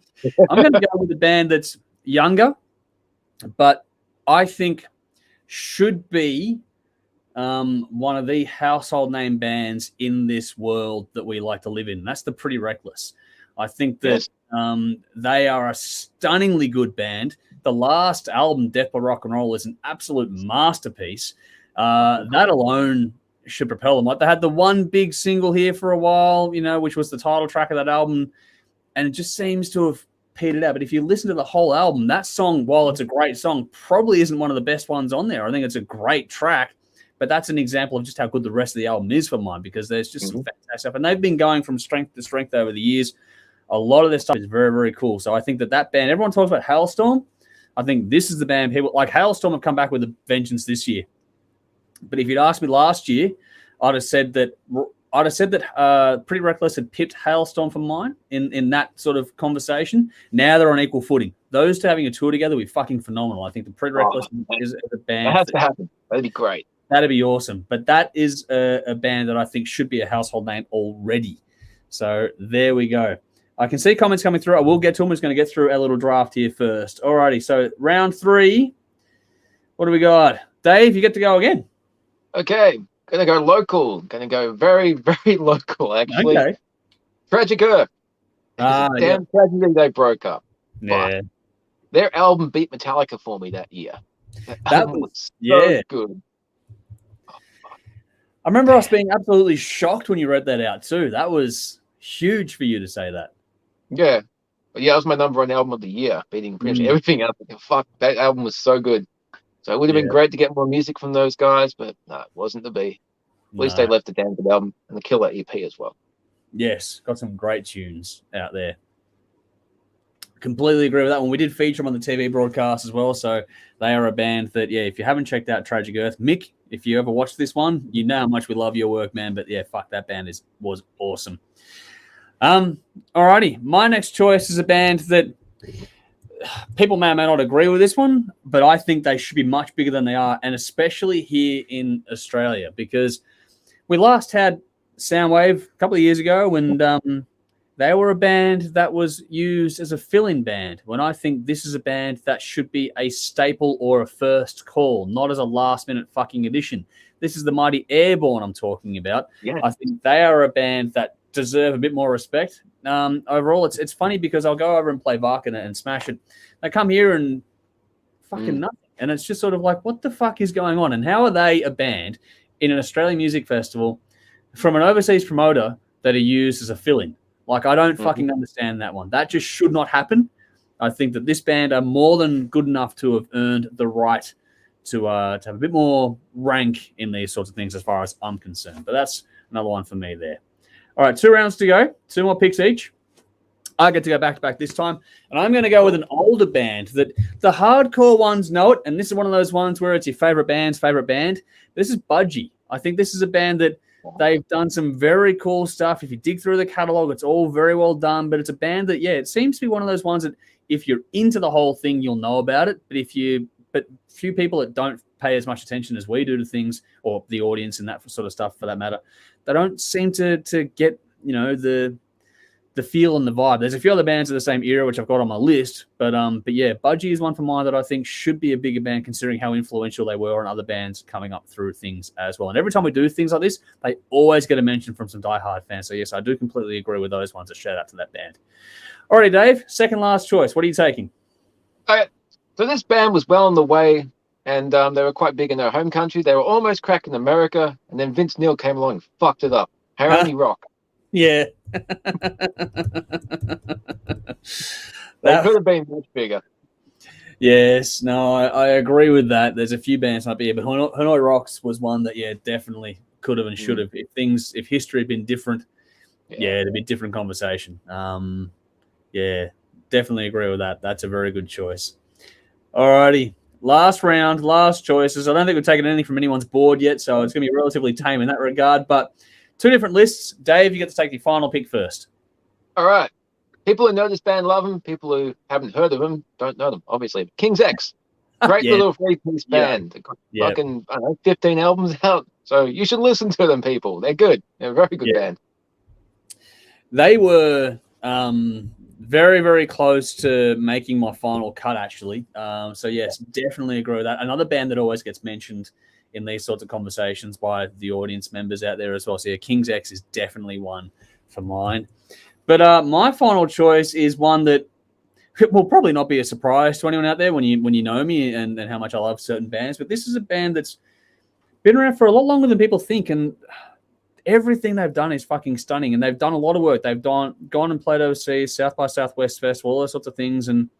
A: to go with a band that's younger, but I think should be one of the household name bands in this world that we like to live in. That's the Pretty Reckless. I think that they are a stunningly good band. The last album, Death by Rock and Roll, is an absolute masterpiece. That alone should propel them. Like, they had the one big single here for a while, which was the title track of that album, and it just seems to have petered out. But if you listen to the whole album, that song, while it's a great song, probably isn't one of the best ones on there. I think it's a great track, but that's an example of just how good the rest of the album is for mine, because there's just some fantastic stuff. And they've been going from strength to strength over the years. A lot of their stuff is very, very cool. So I think that band, everyone talks about Hailstorm. I think this is the band people like. Hailstorm have come back with a vengeance this year. But if you'd asked me last year, I'd have said that Pretty Reckless had pipped Hailstorm for mine in that sort of conversation. Now they're on equal footing. Those two having a tour together would be fucking phenomenal. I think the Pretty Reckless is a band.
B: That has to happen. That'd be great.
A: That'd be awesome. But that is a band that I think should be a household name already. So there we go. I can see comments coming through. I will get to them. I'm just going to get through a little draft here first. Alrighty, so round 3. What do we got? Dave, you get to go again.
B: Okay, going to go local. Going to go very, very local, actually.
A: Okay.
B: Tragic Earth. Damn tragedy they broke up.
A: Yeah.
B: But their album beat Metallica for me that year. That was so good.
A: I remember us being absolutely shocked when you read that out too. That was huge for you to say that.
B: Yeah. But yeah, that was my number 1 album of the year, beating pretty much everything else. Fuck, that album was so good. So it would have been great to get more music from those guys, but no, it wasn't to be. At least they left a damn good album and the killer EP as well.
A: Yes, got some great tunes out there. Completely agree with that one. We did feature them on the TV broadcast as well, so they are a band that, if you haven't checked out Tragic Earth, Mick, if you ever watched this one, you know how much we love your work, man, but fuck, that band was awesome. Alrighty, my next choice is a band that people may or may not agree with this one, but I think they should be much bigger than they are, and especially here in Australia, because we last had Soundwave a couple of years ago when they were a band that was used as a fill-in band, when I think this is a band that should be a staple or a first call, not as a last-minute fucking addition. This is the Mighty Airborne I'm talking about.
B: Yeah.
A: I think they are a band that deserve a bit more respect. Overall, it's funny because I'll go over and play Varkin and smash it. They come here and fucking nothing. And it's just sort of like, what the fuck is going on? And how are they a band in an Australian music festival from an overseas promoter that are used as a fill-in? Like, I don't fucking understand that one. That just should not happen. I think that this band are more than good enough to have earned the right to have a bit more rank in these sorts of things as far as I'm concerned. But that's another one for me there. All right, 2 rounds to go. 2 more picks each. I get to go back-to-back this time. And I'm going to go with an older band that the hardcore ones know it. And this is one of those ones where it's your favorite band's favorite band. This is Budgie. I think this is a band that they've done some very cool stuff. If you dig through the catalog, it's all very well done. But it's a band that, it seems to be one of those ones that if you're into the whole thing, you'll know about it. But few people that don't pay as much attention as we do to things, or the audience and that sort of stuff for that matter, they don't seem to get, the feel and the vibe. There's a few other bands of the same era which I've got on my list, but Budgie is one for mine that I think should be a bigger band considering how influential they were on other bands coming up through things as well. And every time we do things like this, they always get a mention from some diehard fans. So yes, I do completely agree with those ones. A shout out to that band. Alrighty, Dave, second last choice. What are you taking?
B: So this band was well on the way, and they were quite big in their home country. They were almost cracking America, and then Vince Neil came along and fucked it up. Harmony Rock.
A: Yeah.
B: They could have been much bigger.
A: Yes, no, I agree with that. There's a few bands might be here, but Hanoi Rocks was one that, definitely could have and should have. If history had been different, it'd be a different conversation. Definitely agree with that. That's a very good choice. Alrighty. Last round, last choices. I don't think we've taken anything from anyone's board yet, so it's going to be relatively tame in that regard. But 2 different lists. Dave, you get to take your final pick first.
B: All right. People who know this band love them. People who haven't heard of them don't know them, obviously. King's X. Great little 3-piece band. They've got fucking 15 albums out. So you should listen to them, people. They're good. They're a very good band.
A: They were very, very close to making my final cut, actually. So, yes, definitely agree with that. Another band that always gets mentioned in these sorts of conversations by the audience members out there as well. So, King's X is definitely one for mine. But my final choice is one that will probably not be a surprise to anyone out there when you know me and how much I love certain bands. But this is a band that's been around for a lot longer than people think, and everything they've done is fucking stunning, and they've done a lot of work. They've gone and played overseas, South by Southwest Festival, all those sorts of things, and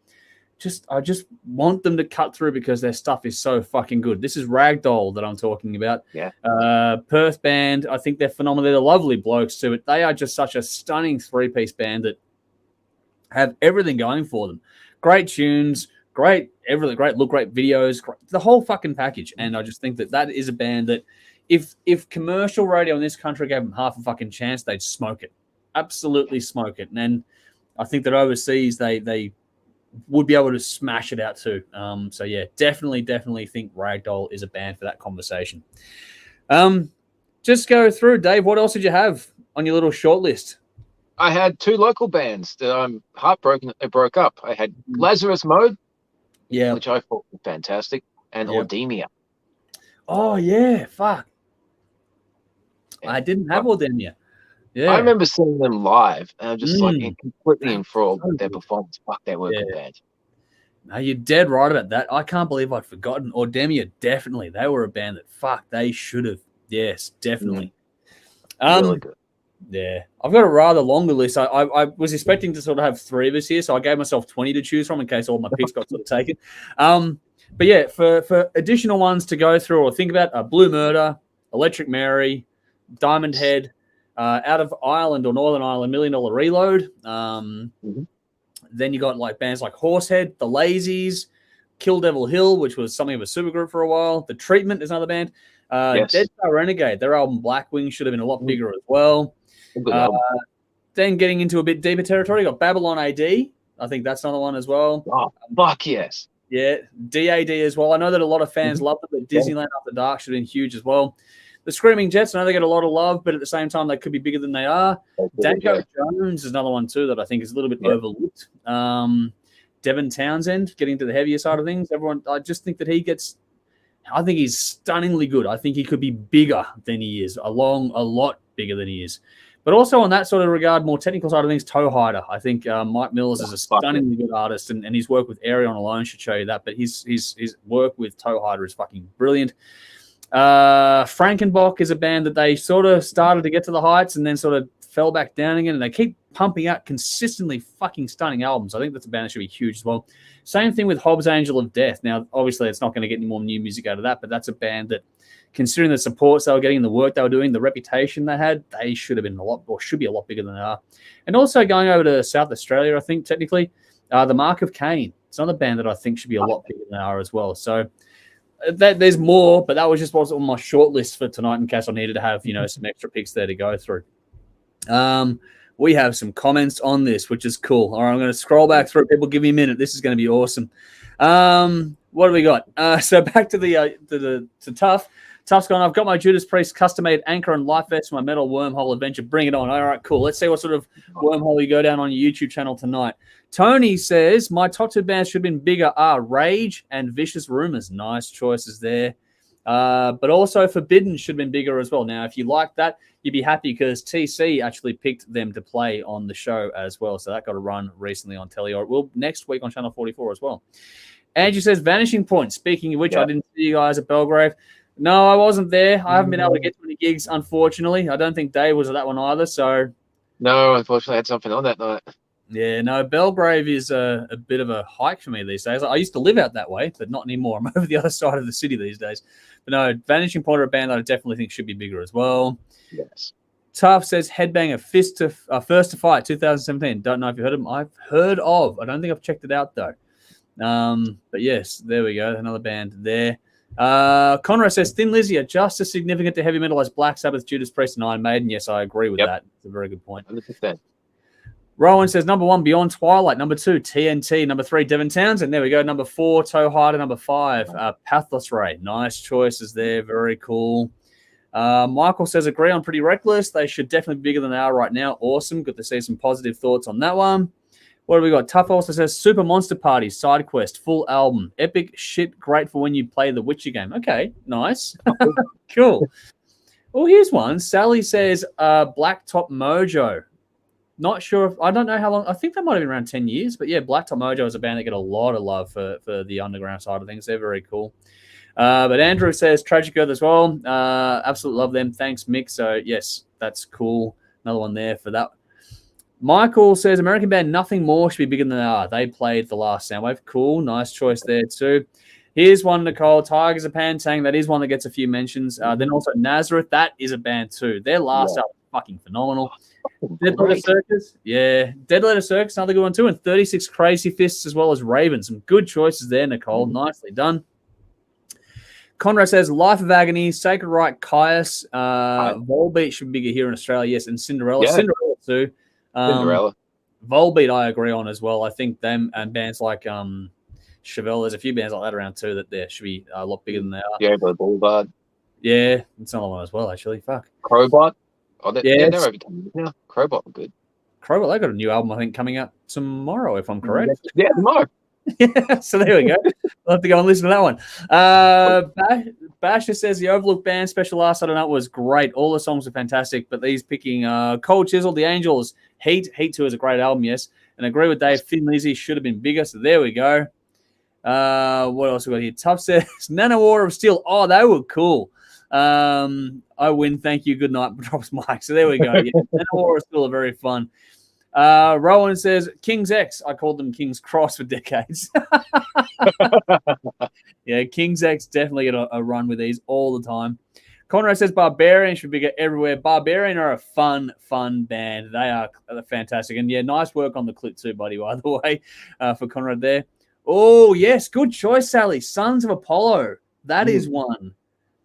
A: I just want them to cut through because their stuff is so fucking good. This is Ragdoll that I'm talking about.
B: Yeah.
A: Perth band. I think they're phenomenal. They're lovely blokes too, but they are just such a stunning 3-piece band that have everything going for them. Great tunes, great everything, great look, great videos, the whole fucking package. And I just think that is a band that if commercial radio in this country gave them half a fucking chance, they'd smoke it. Absolutely smoke it. And then I think that overseas they would be able to smash it out too. So yeah, definitely think Ragdoll is a band for that conversation. Just go through, Dave. What else did you have on your little short list?
B: I had 2 local bands that I'm heartbroken that they broke up. I had Lazarus Mode, which I thought was fantastic, and Ordemia. Oh
A: yeah, fuck. I didn't have Ordemia. Yeah.
B: I remember seeing them live, and I was just completely enthralled with their performance. Fuck, they were a good band.
A: No, you're dead right about that. I can't believe I'd forgotten. Ordemia, definitely. They were a band that, they should have. Yes, definitely.
B: Really good.
A: Yeah. I've got a rather longer list. I was expecting to sort of have 3 of us here, so I gave myself 20 to choose from in case all my picks got sort of taken. But yeah, for additional ones to go through or think about, Blue Murder, Electric Mary, Diamond Head, out of Ireland or Northern Ireland, $1 Million Reload. Then you got like bands like Horsehead, The Lazies, Kill Devil Hill, which was something of a supergroup for a while. The Treatment is another band. Dead Star Renegade, their album Blackwing should have been a lot bigger as well. Then getting into a bit deeper territory, you got Babylon AD. I think that's another one as well.
B: Oh, fuck yes.
A: Yeah, DAD as well. I know that a lot of fans love them, but Disneyland After Dark should have been huge as well. The Screaming Jets, I know they get a lot of love, but at the same time, they could be bigger than they are. Danko Jones is another one, too, that I think is a little bit overlooked. Devin Townsend, getting to the heavier side of things. I just think that I think he's stunningly good. I think he could be bigger than he is, a lot bigger than he is. But also on that sort of regard, more technical side of things, Toe Hider. I think Mike Mills is a stunningly good artist, and his work with Arion alone should show you that. But his work with Toe Hider is fucking brilliant. Frankenbach is a band that they sort of started to get to the heights and then sort of fell back down again, and they keep pumping out consistently fucking stunning albums. I think that's a band that should be huge as well. Same thing with Hobbs Angel of Death. Now, obviously, it's not going to get any more new music out of that, but that's a band that, considering the supports they were getting, the work they were doing, the reputation they had, they should have been should be a lot bigger than they are. And also going over to South Australia, I think, technically, the Mark of Cain. It's another band that I think should be a lot bigger than they are as well. So there's more, but that was just what's on my short list for tonight in case I needed to have, some extra picks there to go through. We have some comments on this, which is cool. All right, I'm going to scroll back through. People, give me a minute. This is going to be awesome. What do we got? So back to to Tough. Tough's gone, I've got my Judas Priest custom-made anchor and life vest for my metal wormhole adventure. Bring it on. All right, cool. Let's see what sort of wormhole you go down on your YouTube channel tonight. Tony says, my top 2 bands should have been bigger are Rage and Vicious Rumors. Nice choices there. But also Forbidden should have been bigger as well. Now, if you like that, you'd be happy because TC actually picked them to play on the show as well. So that got a run recently on telly, or it will next week on Channel 44 as well. Andrew says, Vanishing Point. Speaking of which, I didn't see you guys at Belgrave. No, I wasn't there. I haven't been able to get to any gigs, unfortunately. I don't think Dave was at that one either. So,
B: no, unfortunately, I had something on that night.
A: Yeah, no, Belgrave is a bit of a hike for me these days. I used to live out that way, but not anymore. I'm over the other side of the city these days. But no, Vanishing Point are a band that I definitely think should be bigger as well.
B: Yes.
A: Tough says Headbanger First to Fight 2017. Don't know if you heard of them. I've heard of. I don't think I've checked it out though. But yes, there we go. Another band there. Conrad says Thin Lizzy are just as significant to heavy metal as Black Sabbath, Judas Priest, and Iron Maiden. Yes, I agree with that. It's a very good point.
B: 100%.
A: Rowan says number 1, Beyond Twilight. Number 2, TNT. Number 3, Devin Townsend. There we go. Number 4, Toe Hider. Number 5, Pathless Ray. Nice choices there. Very cool. Michael says agree on Pretty Reckless. They should definitely be bigger than they are right now. Awesome. Good to see some positive thoughts on that one. What have we got? Tough also says Super Monster Party, Side Quest, full album. Epic shit, great for when you play the Witcher game. Okay, nice. Cool. Well, here's one. Sally says Blacktop Mojo. Not sure I don't know how long. I think that might have been around 10 years. But yeah, Blacktop Mojo is a band that get a lot of love for the underground side of things. They're very cool. But Andrew says Tragic Earth as well. Absolutely love them. Thanks, Mick. So yes, that's cool. Another one there for that. Michael says American band Nothing More should be bigger than they are. They played the last Soundwave. Cool. Nice choice there too. Here's one, Nicole. Tigers of Pan saying that is one that gets a few mentions. Then also Nazareth. That is a band too. Their last album is fucking phenomenal. Dead Letter Circus. Yeah. Dead Letter Circus. Another good one too. And 36 Crazy Fists as well as Raven. Some good choices there, Nicole. Nicely done. Conrad says Life of Agony, Sacred Right, Caius. Volbeat should be bigger here in Australia. Yes. And Cinderella. Yeah. Cinderella too.
B: Cinderella.
A: Volbeat I agree on as well. I think them and bands like Chevelle, there's a few bands like that around too that there should be a lot bigger than they are.
B: Yeah, but Boulevard.
A: Yeah, it's another one as well, actually. Fuck.
B: Crowbot. Oh, they're overcoming now. Crowbot were good.
A: Crowbot, they got a new album, I think, coming out tomorrow, if I'm correct.
B: Yeah, tomorrow.
A: Yeah, so there we go. I'll have to go and listen to that one. Basher says the Overlook Band special last Saturday night was great. All the songs are fantastic, but he's picking Cold Chisel, The Angels, Heat. Heat 2 is a great album, yes. And I agree with Dave. Thin Lizzy should have been bigger, so there we go. What else we got here? Tough says Nano War of Steel. Oh, they were cool. I win. Thank you. Good night. Drops Mike. So there we go. Yeah, Nano War of Steel are very fun. Rowan says King's X. I called them King's Cross for decades. Yeah, King's X definitely get a run with these all the time. Conrad says Barbarian should be everywhere. Barbarian are a fun band. They are fantastic. And yeah, nice work on the clip too, buddy, by the way, for Conrad there. Oh, yes, good choice, Sally. Sons of Apollo. That is one.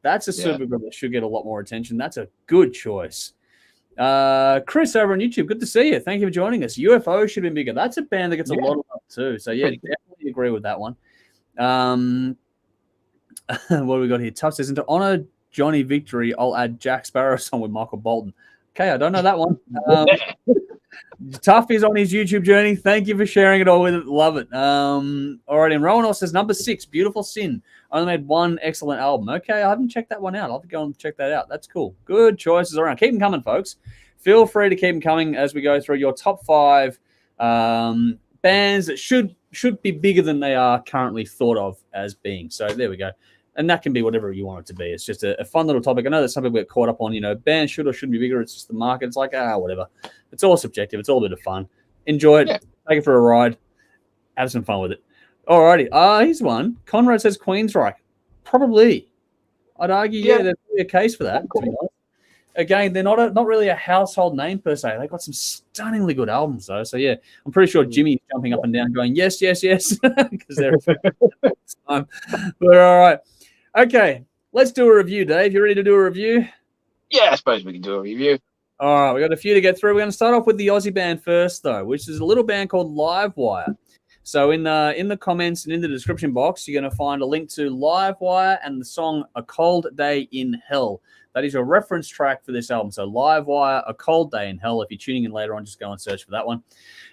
A: That's a super group that should get a lot more attention. That's a good choice. Chris over on YouTube, good to see you. Thank you for joining us. UFO should have been bigger. That's a band that gets a lot of love too. So yeah, definitely agree with that one. What do we got here? Tough says, to honor Johnny Victory, I'll add Jack Sparrow song with Michael Bolton. Okay, I don't know that one. Tough is on his YouTube journey. Thank you for sharing it all with it. Love it. All right, and Rowan says number 6, Beautiful Sin. Only made one excellent album. Okay, I haven't checked that one out. I'll have to go and check that out. That's cool. Good choices around. Keep them coming, folks. Feel free to keep them coming as we go through your top 5 bands that should be bigger than they are currently thought of as being. So there we go. And that can be whatever you want it to be. It's just a fun little topic. I know that some people get caught up on, bands should or shouldn't be bigger. It's just the market. It's like, whatever. It's all subjective. It's all a bit of fun. Enjoy it. Yeah. Take it for a ride. Have some fun with it. Alrighty. Here's one. Conrad says Queensryche. Probably. I'd argue, there's a case for that, to be honest. Again, they're not really a household name per se. They've got some stunningly good albums, though. So, yeah, I'm pretty sure Jimmy's jumping up and down going, yes, because they're time. But, all right. Okay, let's do a review, Dave. You ready to do a review?
B: Yeah, I suppose we can do a review.
A: All right, we got a few to get through. We're going to start off with the Aussie band first, though, which is a little band called Livewire. So in the comments and in the description box, you're going to find a link to Livewire and the song A Cold Day in Hell. That is a reference track for this album. So Livewire, A Cold Day in Hell. If you're tuning in later on, just go and search for that one.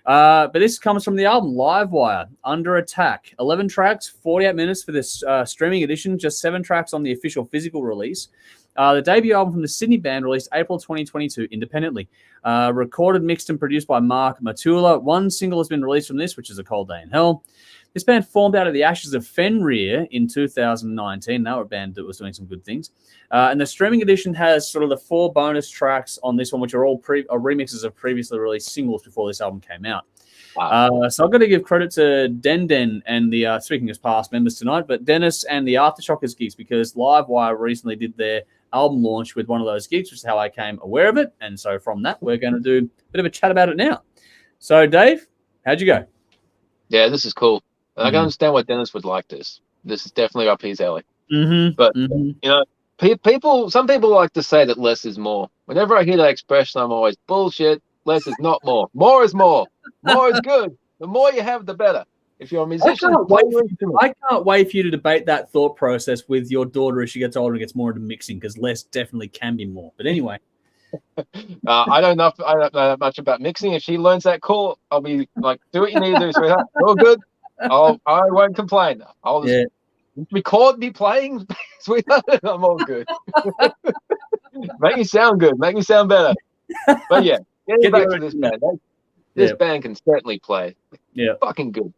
A: But this comes from the album Livewire, Under Attack. 11 tracks, 48 minutes for this streaming edition, just 7 tracks on the official physical release. The debut album from the Sydney band released April 2022 independently. Recorded, mixed, and produced by Mark Matula. One single has been released from this, which is A Cold Day in Hell. This band formed out of the ashes of Fenrir in 2019. They were a band that was doing some good things. And the streaming edition has sort of the 4 bonus tracks on this one, which are all remixes of previously released singles before this album came out. Wow. So I've got to give credit to Den and the, speaking as past members tonight, but Dennis and the Aftershockers gigs, because Livewire recently did their album launch with one of those gigs, which is how I came aware of it. And so from that, we're going to do a bit of a chat about it now. So, Dave, how'd you go?
B: Yeah, this is cool. I can understand why Dennis would like this. This is definitely up his alley. But, some people like to say that less is more. Whenever I hear that expression, I'm always, bullshit, less is not more. More is more. More is good. The more you have, the better. If you're a musician,
A: I can't wait for you to debate that thought process with your daughter as she gets older and gets more into mixing, because less definitely can be more. But anyway.
B: I don't know much about mixing. If she learns that call, I'll be like, do what you need to do, sweetheart. All good. I won't complain. I'll just record me playing, sweetheart. I'm all good. Make me sound good. Make me sound better. But yeah, getting back to this band. This band can certainly play. Yeah, fucking good.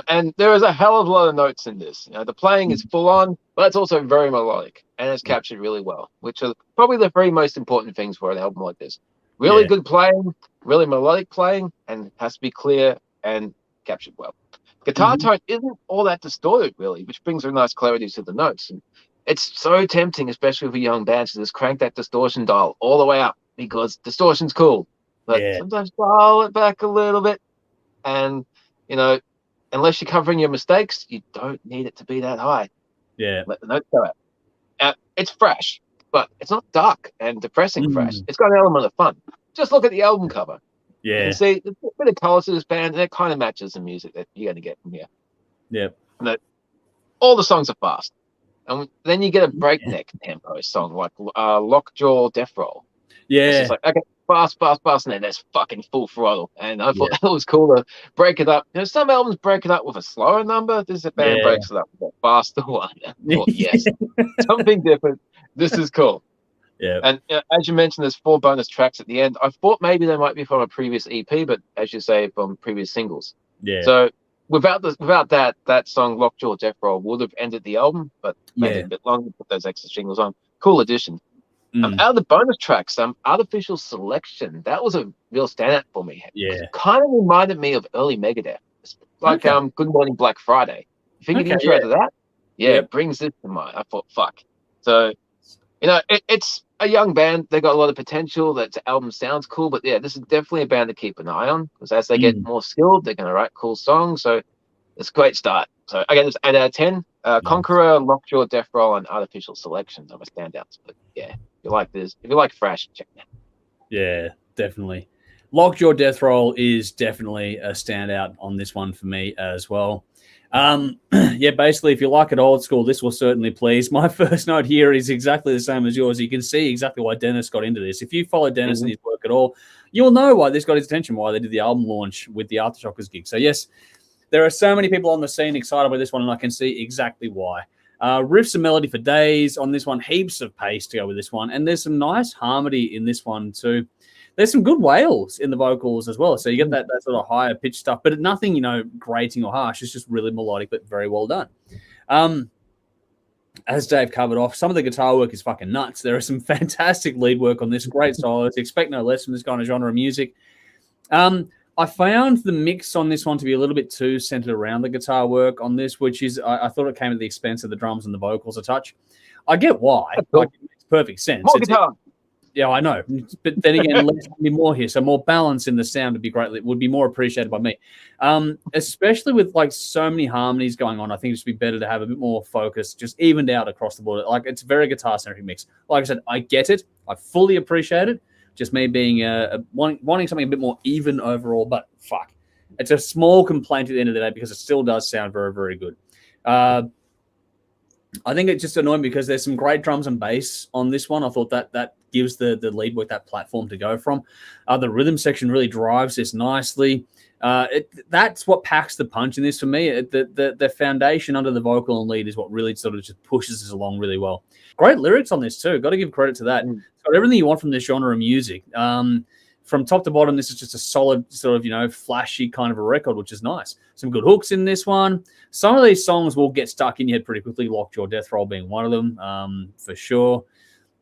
B: And there is a hell of a lot of notes in this. The playing is full on, but it's also very melodic, and it's captured really well, which are probably the 3 most important things for an album like this. Really good playing, really melodic playing, and has to be clear and captured well. Guitar tone isn't all that distorted, really, which brings a nice clarity to the notes. And it's so tempting, especially for young bands, to just crank that distortion dial all the way up, because distortion's cool. But sometimes dial it back a little bit. And, unless you're covering your mistakes, you don't need it to be that high. Yeah. Let the notes go out. It's fresh, but it's not dark and depressing fresh. It's got an element of fun. Just look at the album cover. Yeah. You can see there's a bit of color to this band, and it kind of matches the music that you're going to get from here. Yeah. All the songs are fast. And then you get a breakneck tempo song like Lockjaw Death Roll. Yeah. It's just like, okay, fast, and then there's fucking full throttle. And I thought that was cool to break it up. Some albums break it up with a slower number. This band breaks it up with a faster one. Thought, yes, something different. This is cool. Yeah. And as you mentioned, there's 4 bonus tracks at the end. I thought maybe they might be from a previous EP, but as you say, from previous singles. Yeah. So without that song Lockjaw Death Roll would have ended the album, but maybe a bit longer, put those extra singles on. Cool addition. Out of the bonus tracks, Artificial Selection, that was a real standout for me. Yeah. It kind of reminded me of early Megadeth. It's like Good Morning Black Friday. You think the intro to that? Yeah, it brings this to mind. I thought, fuck. So, it's a young band. They got a lot of potential. That album sounds cool, but yeah, this is definitely a band to keep an eye on because as they get more skilled, they're going to write cool songs. So it's a great start. So I get this 8 out of 10. Conqueror, Lockjaw, Death Roll, and Artificial Selections are my standouts. But yeah, if you like this, if you like thrash, check it out.
A: Yeah, definitely. Lockjaw, Death Roll is definitely a standout on this one for me as well. Yeah, basically, if you like it old school, this will certainly please. My first note here is exactly the same as yours. You can see exactly why Dennis got into this. If you follow Dennis and his work at all, you'll know why this got his attention, why they did the album launch with the Aftershockers gig. So yes, there are so many people on the scene excited by this one, and I can see exactly why. Riffs and melody for days on this one, heaps of pace to go with this one, and there's some nice harmony in this one too. There's some good wails in the vocals as well. So you get that sort of higher pitch stuff, but nothing, grating or harsh. It's just really melodic, but very well done. As Dave covered off, some of the guitar work is fucking nuts. There is some fantastic lead work on this, great solos. Expect no less from this kind of genre of music. I found the mix on this one to be a little bit too centered around the guitar work on this, which is, I thought it came at the expense of the drums and the vocals a touch. I get why. Like, it makes perfect sense.
B: More guitar.
A: Yeah, I know. But then again, let's be more here. So more balance in the sound would be more appreciated by me. Especially with like so many harmonies going on, I think it would be better to have a bit more focus, just evened out across the board. Like it's a very guitar-centric mix. Like I said, I get it. I fully appreciate it. Just me being wanting something a bit more even overall, but fuck. It's a small complaint at the end of the day because it still does sound very, very good. I think it's just annoying because there's some great drums and bass on this one. I thought that gives the lead work that platform to go from. The rhythm section really drives this nicely. That's what packs the punch in this for me. The foundation under the vocal and lead is what really sort of just pushes us along really well. Great lyrics on this too. Got to give credit to that. It's got everything you want from this genre of music. From top to bottom, this is just a solid sort of, flashy kind of a record, which is nice. Some good hooks in this one. Some of these songs will get stuck in your head pretty quickly, Lockjaw, Death Roll being one of them, for sure.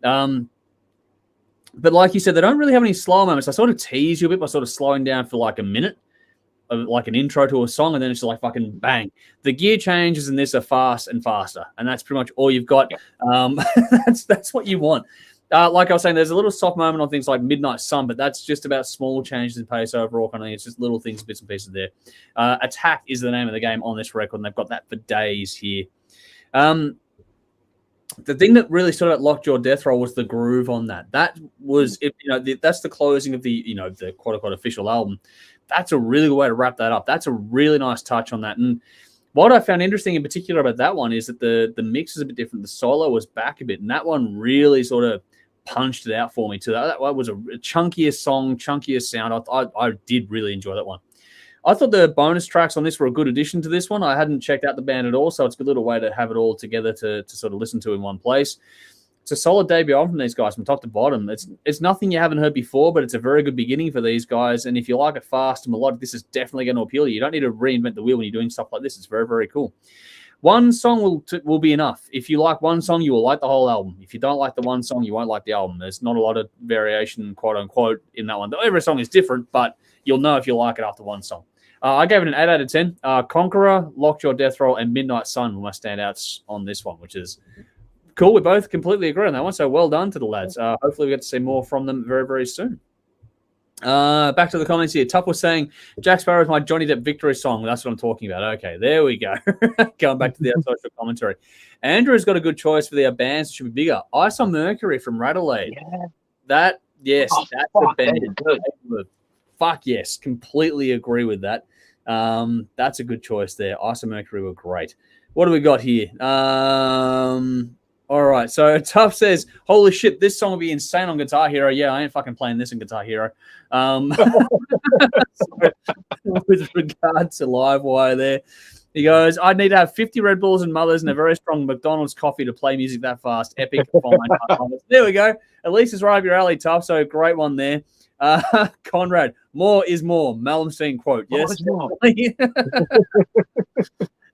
A: But like you said, they don't really have any slow moments. I sort of tease you a bit by sort of slowing down for like a minute, like an intro to a song, and then it's just like fucking bang. The gear changes in this are fast and faster, and that's pretty much all you've got. That's what you want. Like I was saying, there's a little soft moment on things like Midnight Sun, but that's just about small changes in pace overall. Kind of thing. It's just little things, bits and pieces there. Attack is the name of the game on this record, and they've got that for days here. The thing that really stood out Lockjaw Death Roll was the groove on that. That was, that's the closing of the, the quote-unquote official album. That's a really good way to wrap that up. That's a really nice touch on that. And what I found interesting in particular about that one is that the mix is a bit different. The solo was back a bit, and that one really sort of punched it out for me too. That was a chunkier song, chunkier sound. I did really enjoy that one. I thought the bonus tracks on this were a good addition to this one. I hadn't checked out the band at all, so it's a good little way to have it all together to sort of listen to in one place. It's a solid debut album from these guys from top to bottom. It's nothing you haven't heard before, but it's a very good beginning for these guys. And if you like it fast and melodic, this is definitely going to appeal to you. You don't need to reinvent the wheel when you're doing stuff like this. It's very, very cool. One song will be enough. If you like one song, you will like the whole album. If you don't like the one song, you won't like the album. There's not a lot of variation, quote unquote, in that one. Every song is different, but you'll know if you like it after one song. I gave it an 8 out of 10. Conqueror, Lockjaw, Death Roll, and Midnight Sun were my standouts on this one, which is cool. We both completely agree on that one, so well done to the lads. Hopefully we get to see more from them very, very soon. Back to the comments here. Tup was saying, Jack Sparrow is my Johnny Depp victory song. That's what I'm talking about. Okay, there we go. Going back to the social commentary. Andrew's got a good choice for their bands that should be bigger. Ice on Mercury from Radelaide. Yeah. That's a band. Good. Fuck yes, completely agree with that. That's a good choice there. Ice and Mercury were great. What do we got here? All right, so Tuff says, holy shit, this song will be insane on Guitar Hero. Yeah, I ain't fucking playing this in Guitar Hero. With regard to Livewire there, he goes, I'd need to have 50 Red Bulls and Mothers and a very strong McDonald's coffee to play music that fast. Epic. There we go. At least it's right up your alley, Tuff, so great one there. Conrad, more is more. Malmsteen quote. Yes.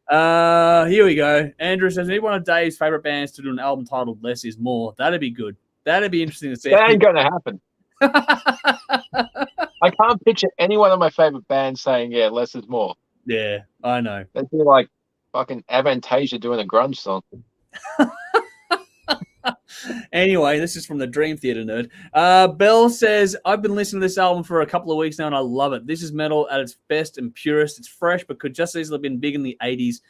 A: Here we go. Andrew says, need one of Dave's favorite bands to do an album titled Less is More. That'd be good. That'd be interesting to see.
B: That ain't gonna happen. I can't picture any one of my favorite bands saying, yeah, less is more.
A: Yeah, I know.
B: That'd be like fucking Avantasia doing a grunge song.
A: Anyway, this is from the Dream Theater nerd. Bell says, I've been listening to this album for a couple of weeks now, and I love it. This is metal at its best and purest. It's fresh, but could just easily have been big in the 80s.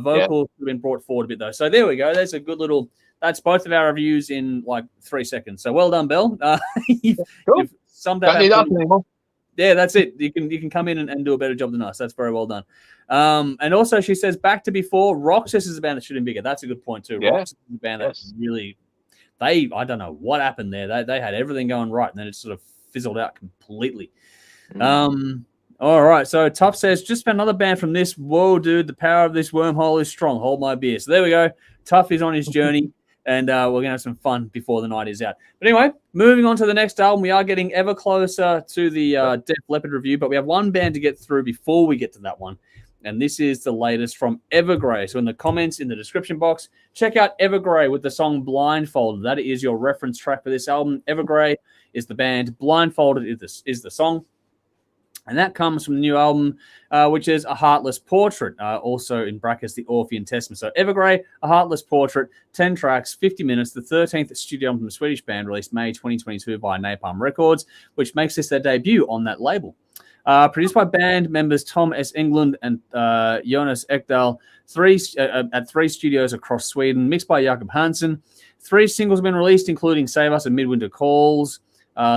A: Vocals have been brought forward a bit, though. So there we go. There's a good little... That's both of our reviews in like 3 seconds. So well done, Bell. You've summed that up. Yeah, that's it. You can come in and do a better job than us. That's very well done. And also, she says, back to before, Roxas is a band that should have been bigger. That's a good point, too. Yeah. Roxas is a band that really... I don't know what happened there. They had everything going right, and then it sort of fizzled out completely. All right, so Tough says, just found another band from this. Whoa, dude, the power of this wormhole is strong. Hold my beer. So there we go. Tough is on his journey. And we're going to have some fun before the night is out. But anyway, moving on to the next album, we are getting ever closer to the Def Leppard review, but we have one band to get through before we get to that one. And this is the latest from Evergrey. So in the comments, in the description box, check out Evergrey with the song Blindfolded. That is your reference track for this album. Evergrey is the band. Blindfolded is the song. And that comes from the new album, which is A Heartless Portrait, also in brackets, the Orphean Testament. So Evergrey, A Heartless Portrait, 10 tracks, 50 minutes, the 13th studio album from the Swedish band, released May 2022 by Napalm Records, which makes this their debut on that label. Produced by band members Tom S. England and Jonas Ekdahl, at 3 studios across Sweden, mixed by Jakob Hansen. 3 singles have been released, including Save Us and Midwinter Calls.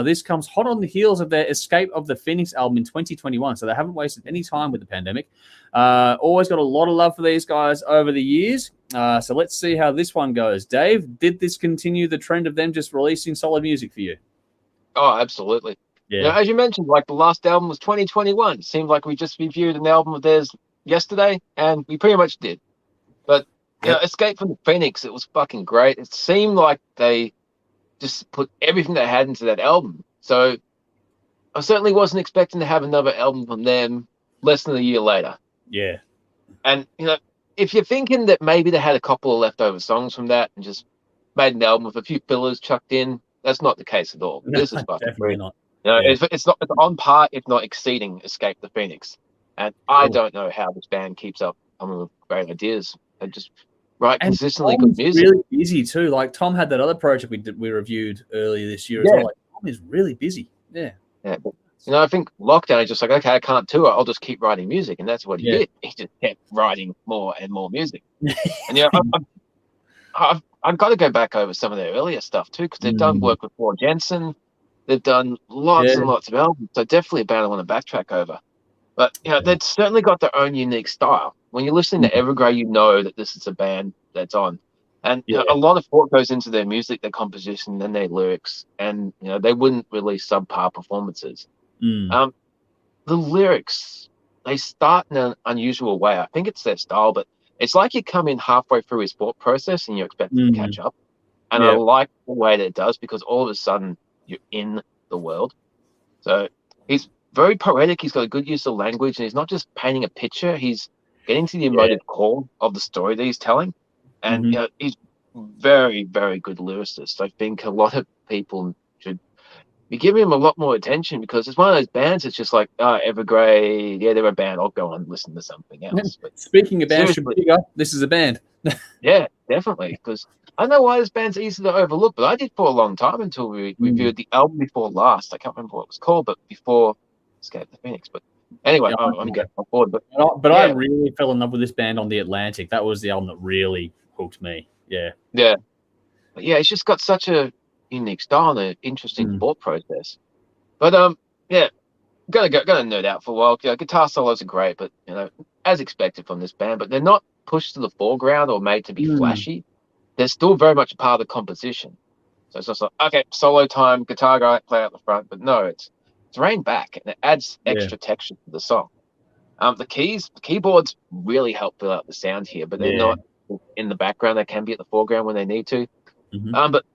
A: This comes hot on the heels of their Escape of the Phoenix album in 2021, so they haven't wasted any time with the pandemic. Always got a lot of love for these guys over the years. So let's see how this one goes. Dave, did this continue the trend of them just releasing solid music for you?
B: Oh, absolutely. Yeah. As you mentioned, like the last album was 2021. It seemed like we just reviewed an album of theirs yesterday, and we pretty much did. But Escape from the Phoenix, it was fucking great. It seemed like they just put everything they had into that album. So I certainly wasn't expecting to have another album from them less than a year later.
A: Yeah.
B: And, if you're thinking that maybe they had a couple of leftover songs from that and just made an album with a few fillers chucked in, that's not the case at all.
A: No,
B: this is fucking
A: definitely not.
B: It's on par, if not exceeding, Escape the Phoenix. And I don't know how this band keeps up coming with great ideas. They just write consistently good music.
A: Really busy too. Like Tom had that other project we reviewed earlier this year as well. Like, Tom is really busy. Yeah.
B: But, I think lockdown is just like, okay, I can't tour. I'll just keep writing music, and that's what he did. He just kept writing more and more music. And I've got to go back over some of their earlier stuff too, because they've done work with Paul Jensen. They've done lots and lots of albums, so definitely a band I want to backtrack over. But they've certainly got their own unique style. When you're listening to Evergrey, you know that this is a band that's on. And a lot of thought goes into their music, their composition, and their lyrics. And they wouldn't release subpar performances. The lyrics, they start in an unusual way. I think it's their style, but it's like you come in halfway through his thought process and you expect him to catch up. And I like the way that it does, because all of a sudden you're in the world. So he's very poetic. He's got a good use of language, and he's not just painting a picture. He's getting to the emotive core of the story that he's telling. And he's very, very good lyricist. I think a lot of people should be giving him a lot more attention, because it's one of those bands that's just like, Evergrey, they're a band. I'll go and listen to something else. But
A: speaking of bands, this is a band.
B: Yeah, definitely. Because I don't know why this band's easy to overlook, but I did for a long time until we reviewed the album before last. I can't remember what it was called, but before Escape the Phoenix. But anyway, I'm getting on board. But
A: I really fell in love with this band on the Atlantic. That was the album that really hooked me. Yeah.
B: But it's just got such a unique style and an interesting thought process. But gonna nerd out for a while. Guitar solos are great, but as expected from this band. But they're not pushed to the foreground or made to be flashy. They're still very much a part of the composition. So it's just like, okay, solo time, guitar guy, play out the front. But no, it's reined back, and it adds extra texture to the song. The keyboards really help fill out the sound here, but they're not in the background. They can be at the foreground when they need to. But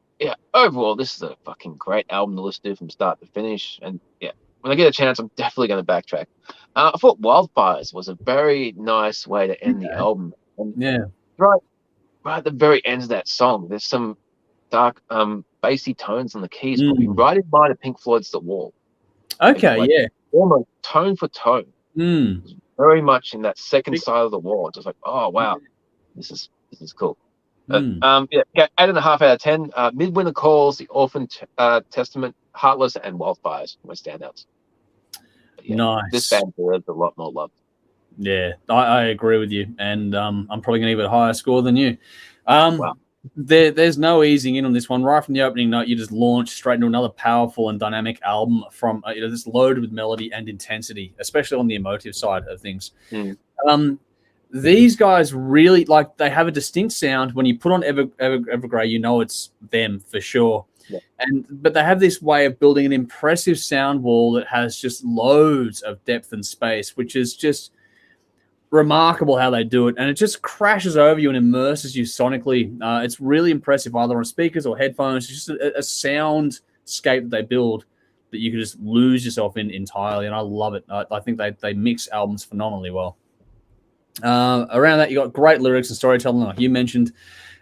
B: overall, this is a fucking great album to listen to from start to finish. And when I get a chance, I'm definitely going to backtrack. I thought Wildfires was a very nice way to end the album. And right at the very end of that song, there's some dark, bassy tones on the keys, probably right in line of Pink Floyd's The Wall.
A: Okay,
B: almost tone for tone. Very much in that second side of the wall. Just like, oh wow, this is cool. Yeah, 8.5 out of 10. Midwinter Calls, The Orphan Testament, Heartless, and Wildfires were standouts. Yeah,
A: nice.
B: This band deserves a lot more love.
A: Yeah, I agree with you, and I'm probably going to give it a higher score than you.
B: Wow.
A: There's no easing in on this one. Right from the opening note, you just launch straight into another powerful and dynamic album from just loaded with melody and intensity, especially on the emotive side of things. These guys really they have a distinct sound. When you put on Evergrey, you know it's them for sure.
B: Yeah.
A: But they have this way of building an impressive sound wall that has just loads of depth and space, which is just remarkable how they do it, and it just crashes over you and immerses you sonically. It's really impressive, either on speakers or headphones. It's just a soundscape that they build that you can just lose yourself in entirely, and I love it. I think they mix albums phenomenally well. Around that, you got great lyrics and storytelling, like you mentioned.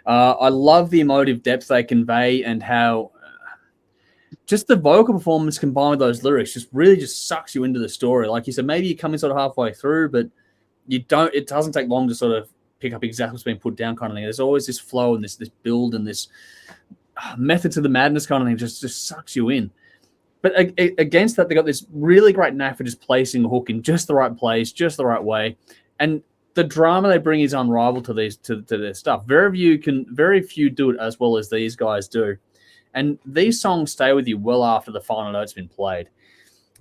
A: I love the emotive depth they convey, and how just the vocal performance combined with those lyrics just really just sucks you into the story. Like you said, maybe you come in sort of halfway through, but it doesn't take long to sort of pick up exactly what's being put down kind of thing. There's always this flow and this build and this method to the madness kind of thing just sucks you in. But against that, they got this really great knack for just placing a hook in just the right place, just the right way. And the drama they bring is unrivaled to their stuff. Very few do it as well as these guys do. And these songs stay with you well after the final note's been played.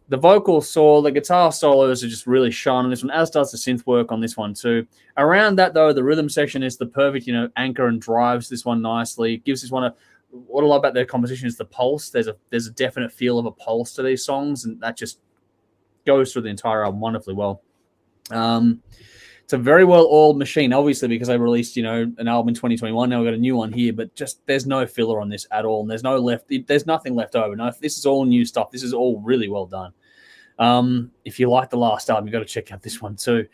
A: The vocals soar, the guitar solos are just really shine on this one, as does the synth work on this one too. Around that, though, the rhythm section is the perfect, anchor and drives this one nicely. Gives this one what I love about their composition is the pulse. There's a definite feel of a pulse to these songs, and that just goes through the entire album wonderfully well. It's a very well-oiled machine, obviously, because they released, an album in 2021. Now we've got a new one here, but just there's no filler on this at all, and there's nothing left over. No, this is all new stuff. This is all really well done. If you like the last album, you've got to check out this one too.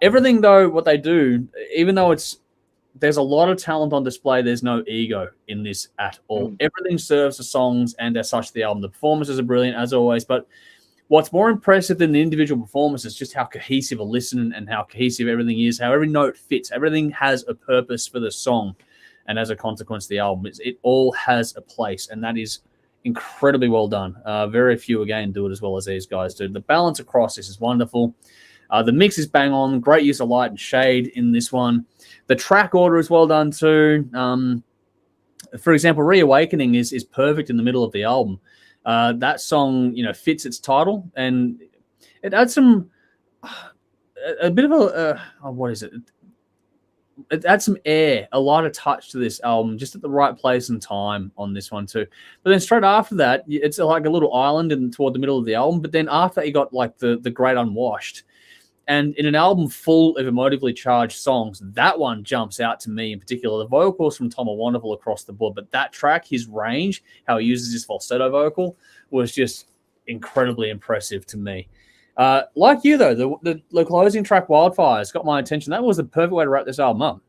A: Everything, though, what they do, even though there's a lot of talent on display, there's no ego in this at all. Everything serves the songs, and as such, the album. The performances are brilliant, as always, but what's more impressive than the individual performance is just how cohesive a listen and how cohesive everything is, how every note fits. Everything has a purpose for the song, and as a consequence, the album, it all has a place, and that is incredibly well done. Very few, again, do it as well as these guys do. The balance across this is wonderful. The mix is bang on. Great use of light and shade in this one. The track order is well done too. For example, Reawakening is perfect in the middle of the album. That song, fits its title, and it adds a bit of what is it? It adds some air, a lot of touch to this album, just at the right place and time on this one too. But then straight after that, it's like a little island toward the middle of the album. But then after that, you got like the Great Unwashed. And in an album full of emotively charged songs, that one jumps out to me in particular. The vocals from Tom are wonderful across the board, but that track, his range, how he uses his falsetto vocal, was just incredibly impressive to me. Like you, though, the closing track, Wildfires, got my attention. That was the perfect way to wrap this album up.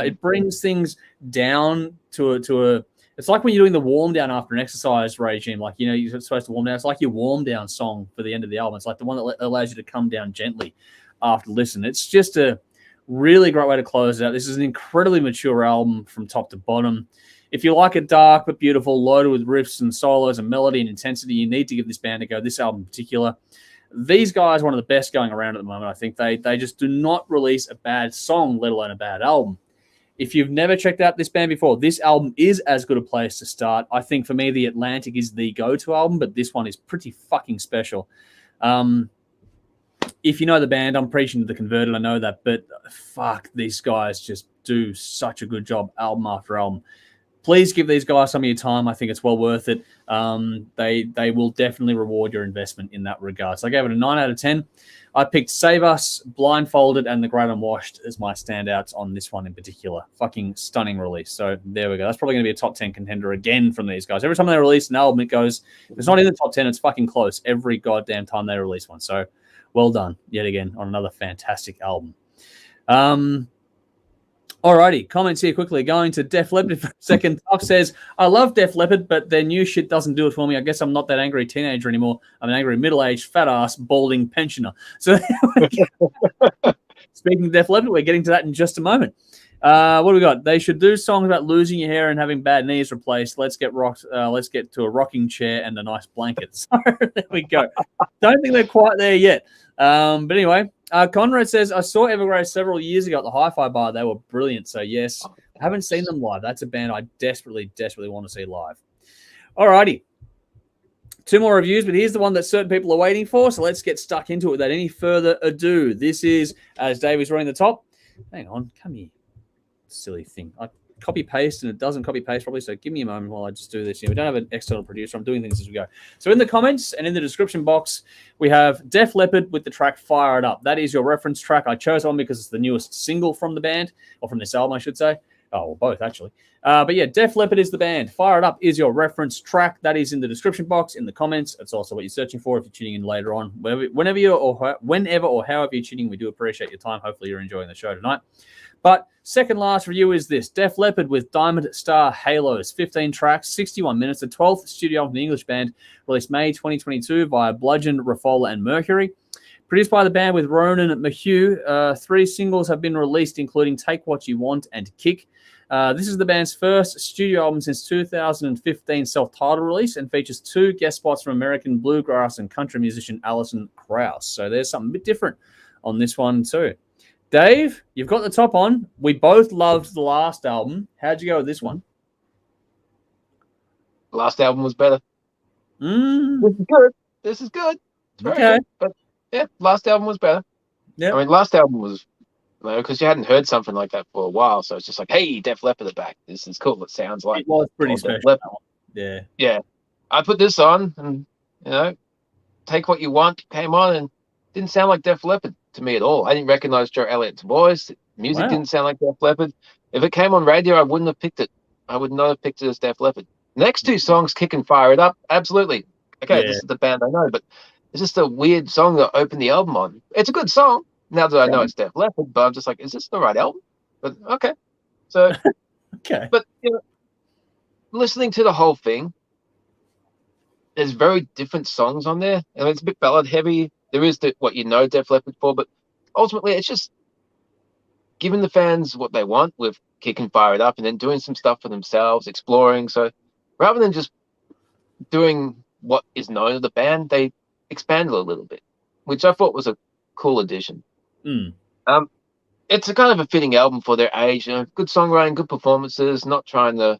A: It brings things down to a it's like when you're doing the warm down after an exercise regime, like, you're supposed to warm down. It's like your warm down song for the end of the album. It's like the one that allows you to come down gently after listen. It's just a really great way to close it out. This is an incredibly mature album from top to bottom. If you like it dark but beautiful, loaded with riffs and solos and melody and intensity, you need to give this band a go, this album in particular. These guys are one of the best going around at the moment. I think they just do not release a bad song, let alone a bad album. If you've never checked out this band before, this album is as good a place to start. I think for me, The Atlantic is the go-to album, but this one is pretty fucking special. If you know the band, I'm preaching to the converted, I know that, but fuck, these guys just do such a good job album after album. Please give these guys some of your time. I think it's well worth it. They will definitely reward your investment in that regard. So I gave it a 9 out of 10. I picked Save Us, Blindfolded, and The Great Unwashed as my standouts on this one in particular. Fucking stunning release. So there we go. That's probably going to be a top 10 contender again from these guys. Every time they release an album, it goes, if it's not in the top 10, it's fucking close every goddamn time they release one. So well done yet again on another fantastic album. Alrighty, comments here quickly. Going to Def Leppard for a second. Tuff says, I love Def Leppard, but their new shit doesn't do it for me. I guess I'm not that angry teenager anymore. I'm an angry middle-aged, fat-ass, balding pensioner. So speaking of Def Leppard, we're getting to that in just a moment. What do we got? They should do songs about losing your hair and having bad knees replaced. Let's get to a rocking chair and a nice blanket. So there we go. Don't think they're quite there yet. But anyway, Conrad says, I saw Evergrey several years ago at the Hi-Fi Bar. They were brilliant. So yes, I haven't seen them live. That's a band I desperately want to see live. Alrighty. 2 more reviews, but here's the one that certain people are waiting for. So let's get stuck into it without any further ado. This is, as Dave is running the top. Hang on, come here. Silly thing. I copy paste and it doesn't copy paste properly. So give me a moment while I just do this. We don't have an external producer. I'm doing things as we go. So in the comments and in the description box, we have Def Leppard with the track Fire It Up. That is your reference track. I chose one because it's the newest single from the band, or from this album, I should say. Oh, well, both actually. But yeah, Def Leppard is the band. Fire It Up is your reference track. That is in the description box, in the comments. It's also what you're searching for if you're tuning in later on. Whenever or however you're tuning, we do appreciate your time. Hopefully you're enjoying the show tonight. But second last review is this. Def Leppard with Diamond Star Halos. 15 tracks, 61 minutes. The 12th studio album from the English band, released May 2022 via Bludgeon, Rafola, and Mercury. Produced by the band with Ronan McHugh. 3 singles have been released, including Take What You Want and Kick. This is the band's first studio album since 2015 self-titled release, and features 2 guest spots from American bluegrass and country musician Alison Krauss. So there's something a bit different on this one too. Dave, you've got the top on. We both loved the last album. How'd you go with this one?
B: The last album was better. This is good. This is good. It's very good. But yeah, last album was better. Yeah. I mean, last album was, because you hadn't heard something like that for a while, so it's just like, hey, Def Leppard are back. This is cool. It sounds like
A: it was pretty special. Yeah.
B: Yeah. I put this on, and Take What You Want came on, and didn't sound like Def Leppard to me at all. I didn't recognize Joe Elliott's voice. Music didn't sound like Def Leppard. If it came on radio, I wouldn't have picked it. I would not have picked it as Def Leppard. Next 2 songs, Kick and Fire It Up, absolutely. Okay, This is the band I know, but it's just a weird song that opened the album on. It's a good song, now that I know it's Def Leppard, but I'm just like, is this the right album? But okay. So, But, listening to the whole thing, there's very different songs on there. And it's a bit ballad heavy. There is what you know Def Leppard for, but ultimately it's just giving the fans what they want with Kick and Fire It Up, and then doing some stuff for themselves, exploring. So rather than just doing what is known of the band, they expanded a little bit, which I thought was a cool addition. It's a kind of a fitting album for their age. Good songwriting, good performances, not trying to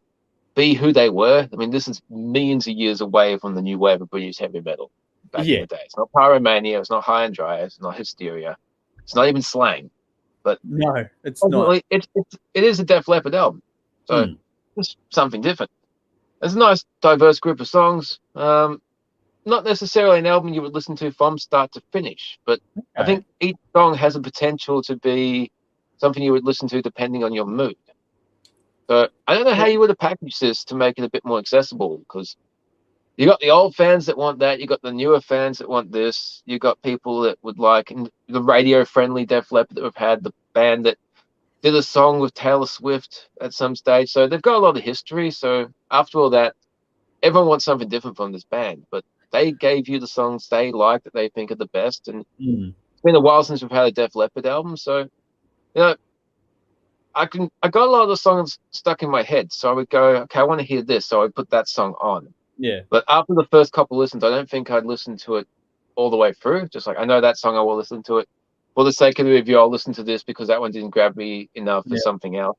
B: be who they were. I mean, this is millions of years away from the new wave of British heavy metal back in the day. It's not Pyromania, it's not High and Dry, it's not Hysteria, it's not even Slang. But
A: no, it's not.
B: It is a Def Leppard album, so it's something different. There's a nice, diverse group of songs. Not necessarily an album you would listen to from start to finish, but I think each song has a potential to be something you would listen to depending on your mood. So I don't know how you would have packaged this to make it a bit more accessible, because you got the old fans that want that, you got the newer fans that want this, you got people that would like the radio-friendly Def Leppard that have had, the band that did a song with Taylor Swift at some stage. So they've got a lot of history. So after all that, everyone wants something different from this band, but they gave you the songs they like, that they think are the best. And it's been a while since we've had a Def Leppard album, so I got a lot of the songs stuck in my head. So I would go, okay, I want to hear this, so I would put that song on.
A: Yeah.
B: But after the first couple listens, I don't think I'd listen to it all the way through. Just like, I know that song, I will listen to it. For the sake of the review, I'll listen to this because that one didn't grab me enough for something else.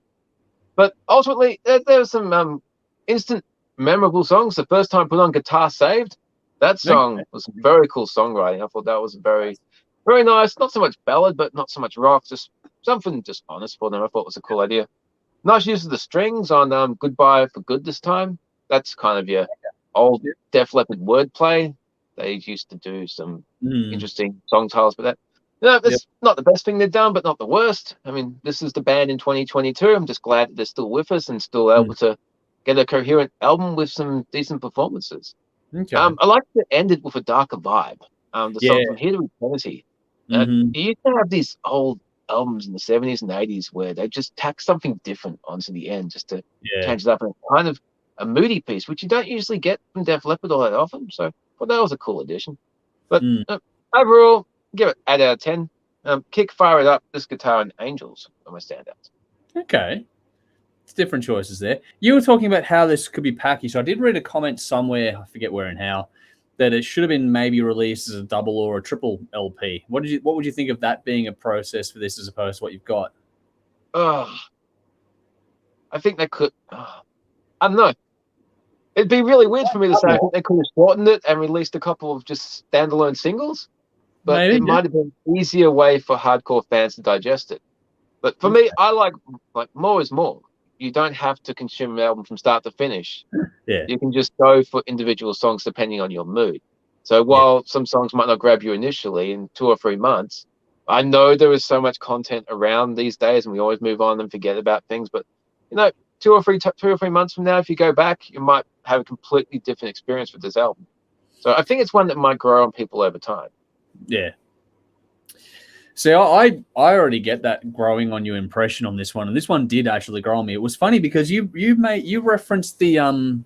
B: But ultimately, there was some instant memorable songs. The first time I put on Guitar Saved, that song was very cool songwriting. I thought that was very, very nice. Not so much ballad, but not so much rock. Just something just honest for them. I thought was a cool idea. Nice use of the strings on Goodbye for Good this time. That's kind of your old Def Leppard wordplay. They used to do some interesting song titles, but that's not the best thing they've done, but not the worst. I mean, this is the band in 2022. I'm just glad that they're still with us and still able to get a coherent album with some decent performances. Okay. I like to end it with a darker vibe. The song From Here to Eternity. You used to have these old albums in the 70s and 80s where they just tack something different onto the end just to change it up, and kind of a moody piece, which you don't usually get from Def Leppard all that often. So that was a cool addition. But overall, give it 8 out of 10. Kick, Fire It Up, This Guitar, and Angels are my standouts.
A: Okay. It's different choices there. You were talking about how this could be packaged. I did read a comment somewhere, I forget where and how, that it should have been maybe released as a double or a triple LP. What would you think of that being a process for this as opposed to what you've got?
B: I think they could. I don't know. It'd be really weird for me to say I think they could have shortened it and released a couple of just standalone singles, but maybe, it might have been an easier way for hardcore fans to digest it. But for me, I like more is more. You don't have to consume an album from start to finish.
A: Yeah.
B: You can just go for individual songs depending on your mood. So while some songs might not grab you initially in 2 or 3 months, I know there is so much content around these days and we always move on and forget about things. But, 2 or 3 months from now, if you go back, you might have a completely different experience with this album. So I think it's one that might grow on people over time.
A: Yeah. See, I already get that growing on you impression on this one, and this one did actually grow on me. It was funny because you referenced the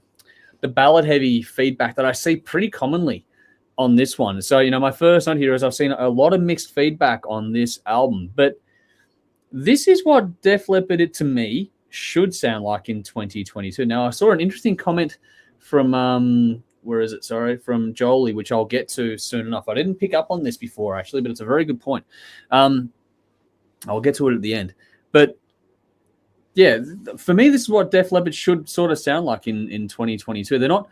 A: ballad heavy feedback that I see pretty commonly on this one. So my first note here is I've seen a lot of mixed feedback on this album, but this is what Def Leppard, it to me, should sound like in 2022. Now I saw an interesting comment from from Jolie, which I'll get to soon enough. I didn't pick up on this before, actually, but it's a very good point. I'll get to it at the end. But, yeah, for me, this is what Def Leppard should sort of sound like in 2022. They're not...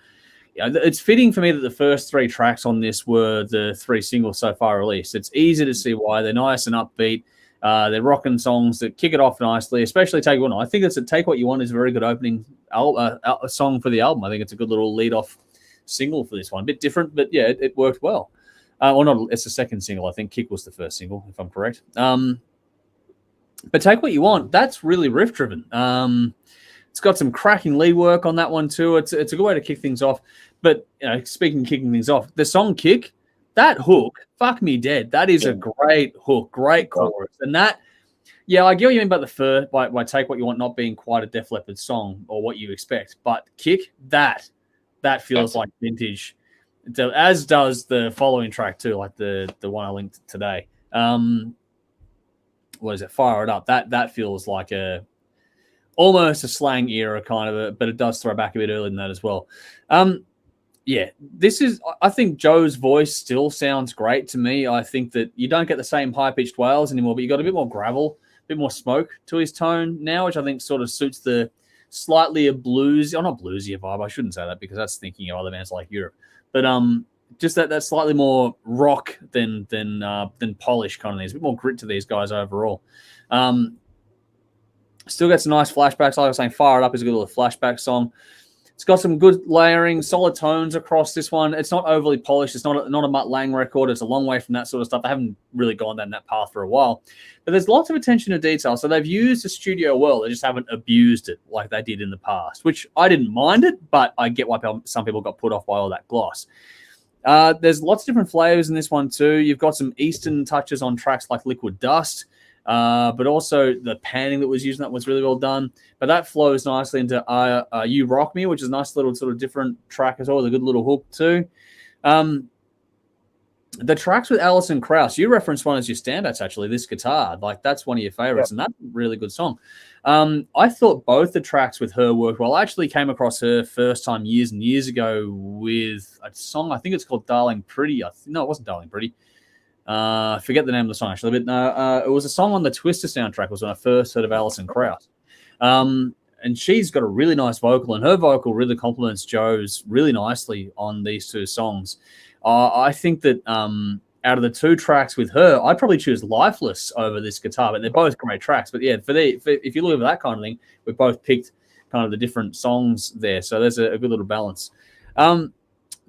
A: it's fitting for me that the first 3 tracks on this were the 3 singles so far released. It's easy to see why. They're nice and upbeat. They're rocking songs that kick it off nicely, especially Take What You Want. I think it's a Take What You Want is a very good opening song for the album. I think it's a good little lead-off single for this one. A bit different, but yeah, it worked well. It's the second single. I think Kick was the first single, if I'm correct. But Take What You Want, that's really riff-driven. It's got some cracking lead work on that one too. It's a good way to kick things off. But speaking of kicking things off, the song Kick, that hook, fuck me dead. That is a great hook, great chorus. And that, I get what you mean about the first, by Take What You Want not being quite a Def Leppard song or what you expect. But Kick, that feels like vintage, as does the following track too, like the one I linked today. What is it? Fire It Up. That feels like almost a slang era kind of, but it does throw back a bit earlier than that as well. I think Joe's voice still sounds great to me. I think that you don't get the same high-pitched wails anymore, but you got a bit more gravel, a bit more smoke to his tone now, which I think sort of suits the slightly a blues, or not bluesy vibe. I shouldn't say that because that's thinking of other bands like Europe, but just that slightly more rock than polish kind of thing. There's a bit more grit to these guys overall. Still gets some nice flashbacks. Like I was saying, Fire It Up is a good little flashback song. It's got some good layering, solid tones across this one. It's not overly polished. It's not a Mutt Lange record. It's a long way from that sort of stuff. They haven't really gone down that path for a while. But there's lots of attention to detail. So they've used the studio well. They just haven't abused it like they did in the past, which I didn't mind it, but I get why some people got put off by all that gloss. There's lots of different flavors in this one too. You've got some Eastern touches on tracks like Liquid Dust. But also the panning that was used in that was really well done. But that flows nicely into You Rock Me, which is a nice little sort of different track as well, with a good little hook too. The tracks with Alison Krauss, you referenced one as your standouts, actually, This Guitar. Like, that's one of your favorites, and that's a really good song. I thought both the tracks with her worked well. I actually came across her first time years and years ago with a song, I think it's called Darling Pretty. No, it wasn't Darling Pretty. I forget the name of the song, actually, but it was a song on the Twister soundtrack. It was when I first heard of Alison Krauss. And she's got a really nice vocal, and her vocal really complements Joe's really nicely on these two songs. I think that out of the two tracks with her, I'd probably choose Lifeless over This Guitar, but they're both great tracks. But yeah, if you look at that kind of thing, we've both picked kind of the different songs there. So there's a good little balance.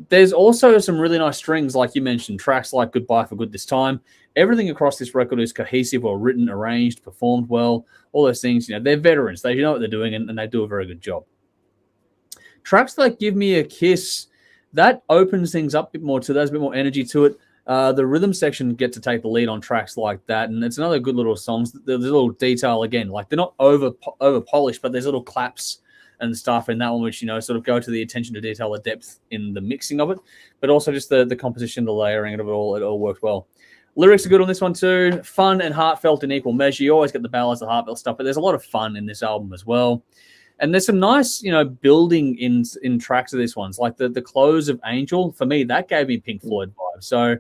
A: There's also some really nice strings, like you mentioned, tracks like Goodbye for Good This Time. Everything across this record is cohesive or written, arranged, performed well, all those things. They're veterans. They know what they're doing, and they do a very good job. Tracks like Give Me a Kiss, that opens things up a bit more too. There's a bit more energy to it. The rhythm section get to take the lead on tracks like that, and it's another good little songs. There's a little detail again, like they're not over polished, but there's little claps and stuff in that one, which sort of go to the attention to detail, the depth in the mixing of it, but also just the composition, the layering of it all. It all worked well. Lyrics are good on this one too. Fun and heartfelt in equal measure. You always get the ballads, the heartfelt stuff, but there's a lot of fun in this album as well. And there's some nice, building in tracks of this one. It's like the close of Angel, for me, that gave me Pink Floyd vibes. So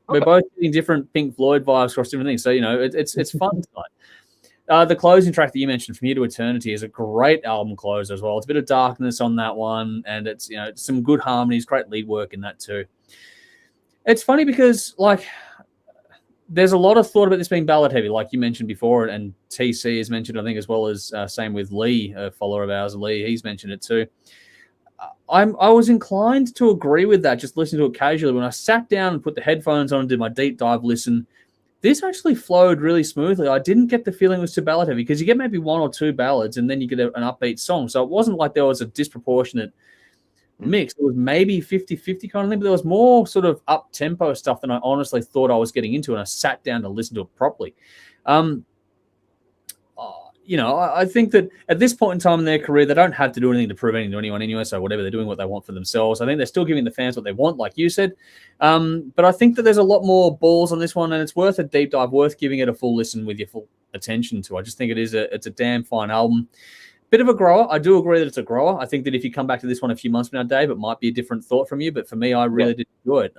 A: we're both getting different Pink Floyd vibes across different things. So, it's fun tonight. The closing track that you mentioned, From Here to Eternity, is a great album close as well. It's a bit of darkness on that one, and it's, some good harmonies, great lead work in that too. It's funny because, there's a lot of thought about this being ballad heavy, like you mentioned before, and TC has mentioned, I think, as well as same with Lee, a follower of ours, Lee. He's mentioned it too. I was inclined to agree with that, just listening to it casually. When I sat down and put the headphones on and did my deep dive listen, this actually flowed really smoothly. I didn't get the feeling it was too ballad heavy because you get maybe one or two ballads and then you get an upbeat song. So it wasn't like there was a disproportionate mix. It was maybe 50-50 kind of thing, but there was more sort of up-tempo stuff than I honestly thought I was getting into, and I sat down to listen to it properly. I think that at this point in time in their career, they don't have to do anything to prove anything to anyone anyway, so whatever, they're doing what they want for themselves. I think they're still giving the fans what they want, like you said. But I think that there's a lot more balls on this one, and it's worth a deep dive, worth giving it a full listen with your full attention to. I just think it's a damn fine album. Bit of a grower. I do agree that it's a grower. I think that if you come back to this one a few months from now, Dave, it might be a different thought from you. But for me, I really did enjoy it.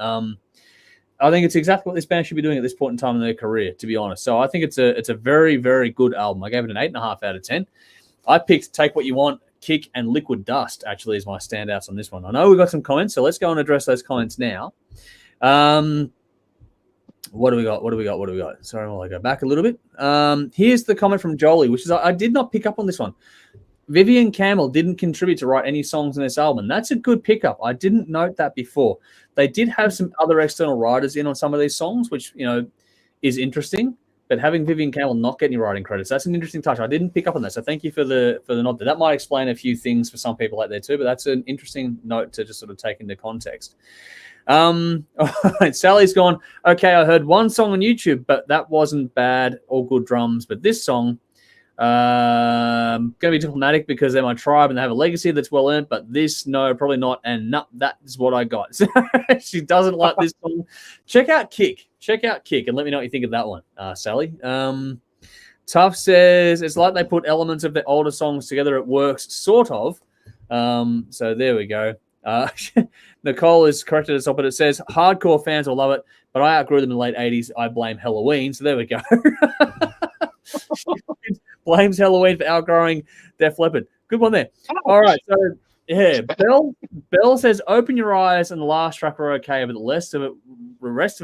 A: I think it's exactly what this band should be doing at this point in time in their career, to be honest. So I think it's a very, very good album. I gave it an 8.5 out of 10. I picked Take What You Want, Kick, and Liquid Dust, actually, as my standouts on this one. I know we've got some comments, so let's go and address those comments now. What do we got? Sorry, I'll go back a little bit. Here's the comment from Jolie, which is I did not pick up on this one. Vivian Campbell didn't contribute to write any songs in this album. That's a good pickup. I didn't note that before. They did have some other external writers in on some of these songs, which, is interesting. But having Vivian Campbell not get any writing credits, that's an interesting touch. I didn't pick up on that. So thank you for the nod there. That might explain a few things for some people out there too, but that's an interesting note to just sort of take into context. All right, Sally's gone, okay, I heard one song on YouTube, but that wasn't bad, all good drums. But this song, going to be diplomatic because they're my tribe and they have a legacy that's well earned, but this, no, probably not. And no, that is what I got. She doesn't like this song. Check out Kick, and let me know what you think of that one, Sally. Tough says it's like they put elements of their older songs together. It works, sort of. So there we go. Nicole is corrected us up, but it says hardcore fans will love it, but I outgrew them in the late 80s. I blame Halloween. So there we go. Blames Halloween for outgrowing Def Leppard. Good one there. All right. So, yeah, Bell says, open your eyes, and the last track were okay, but the rest of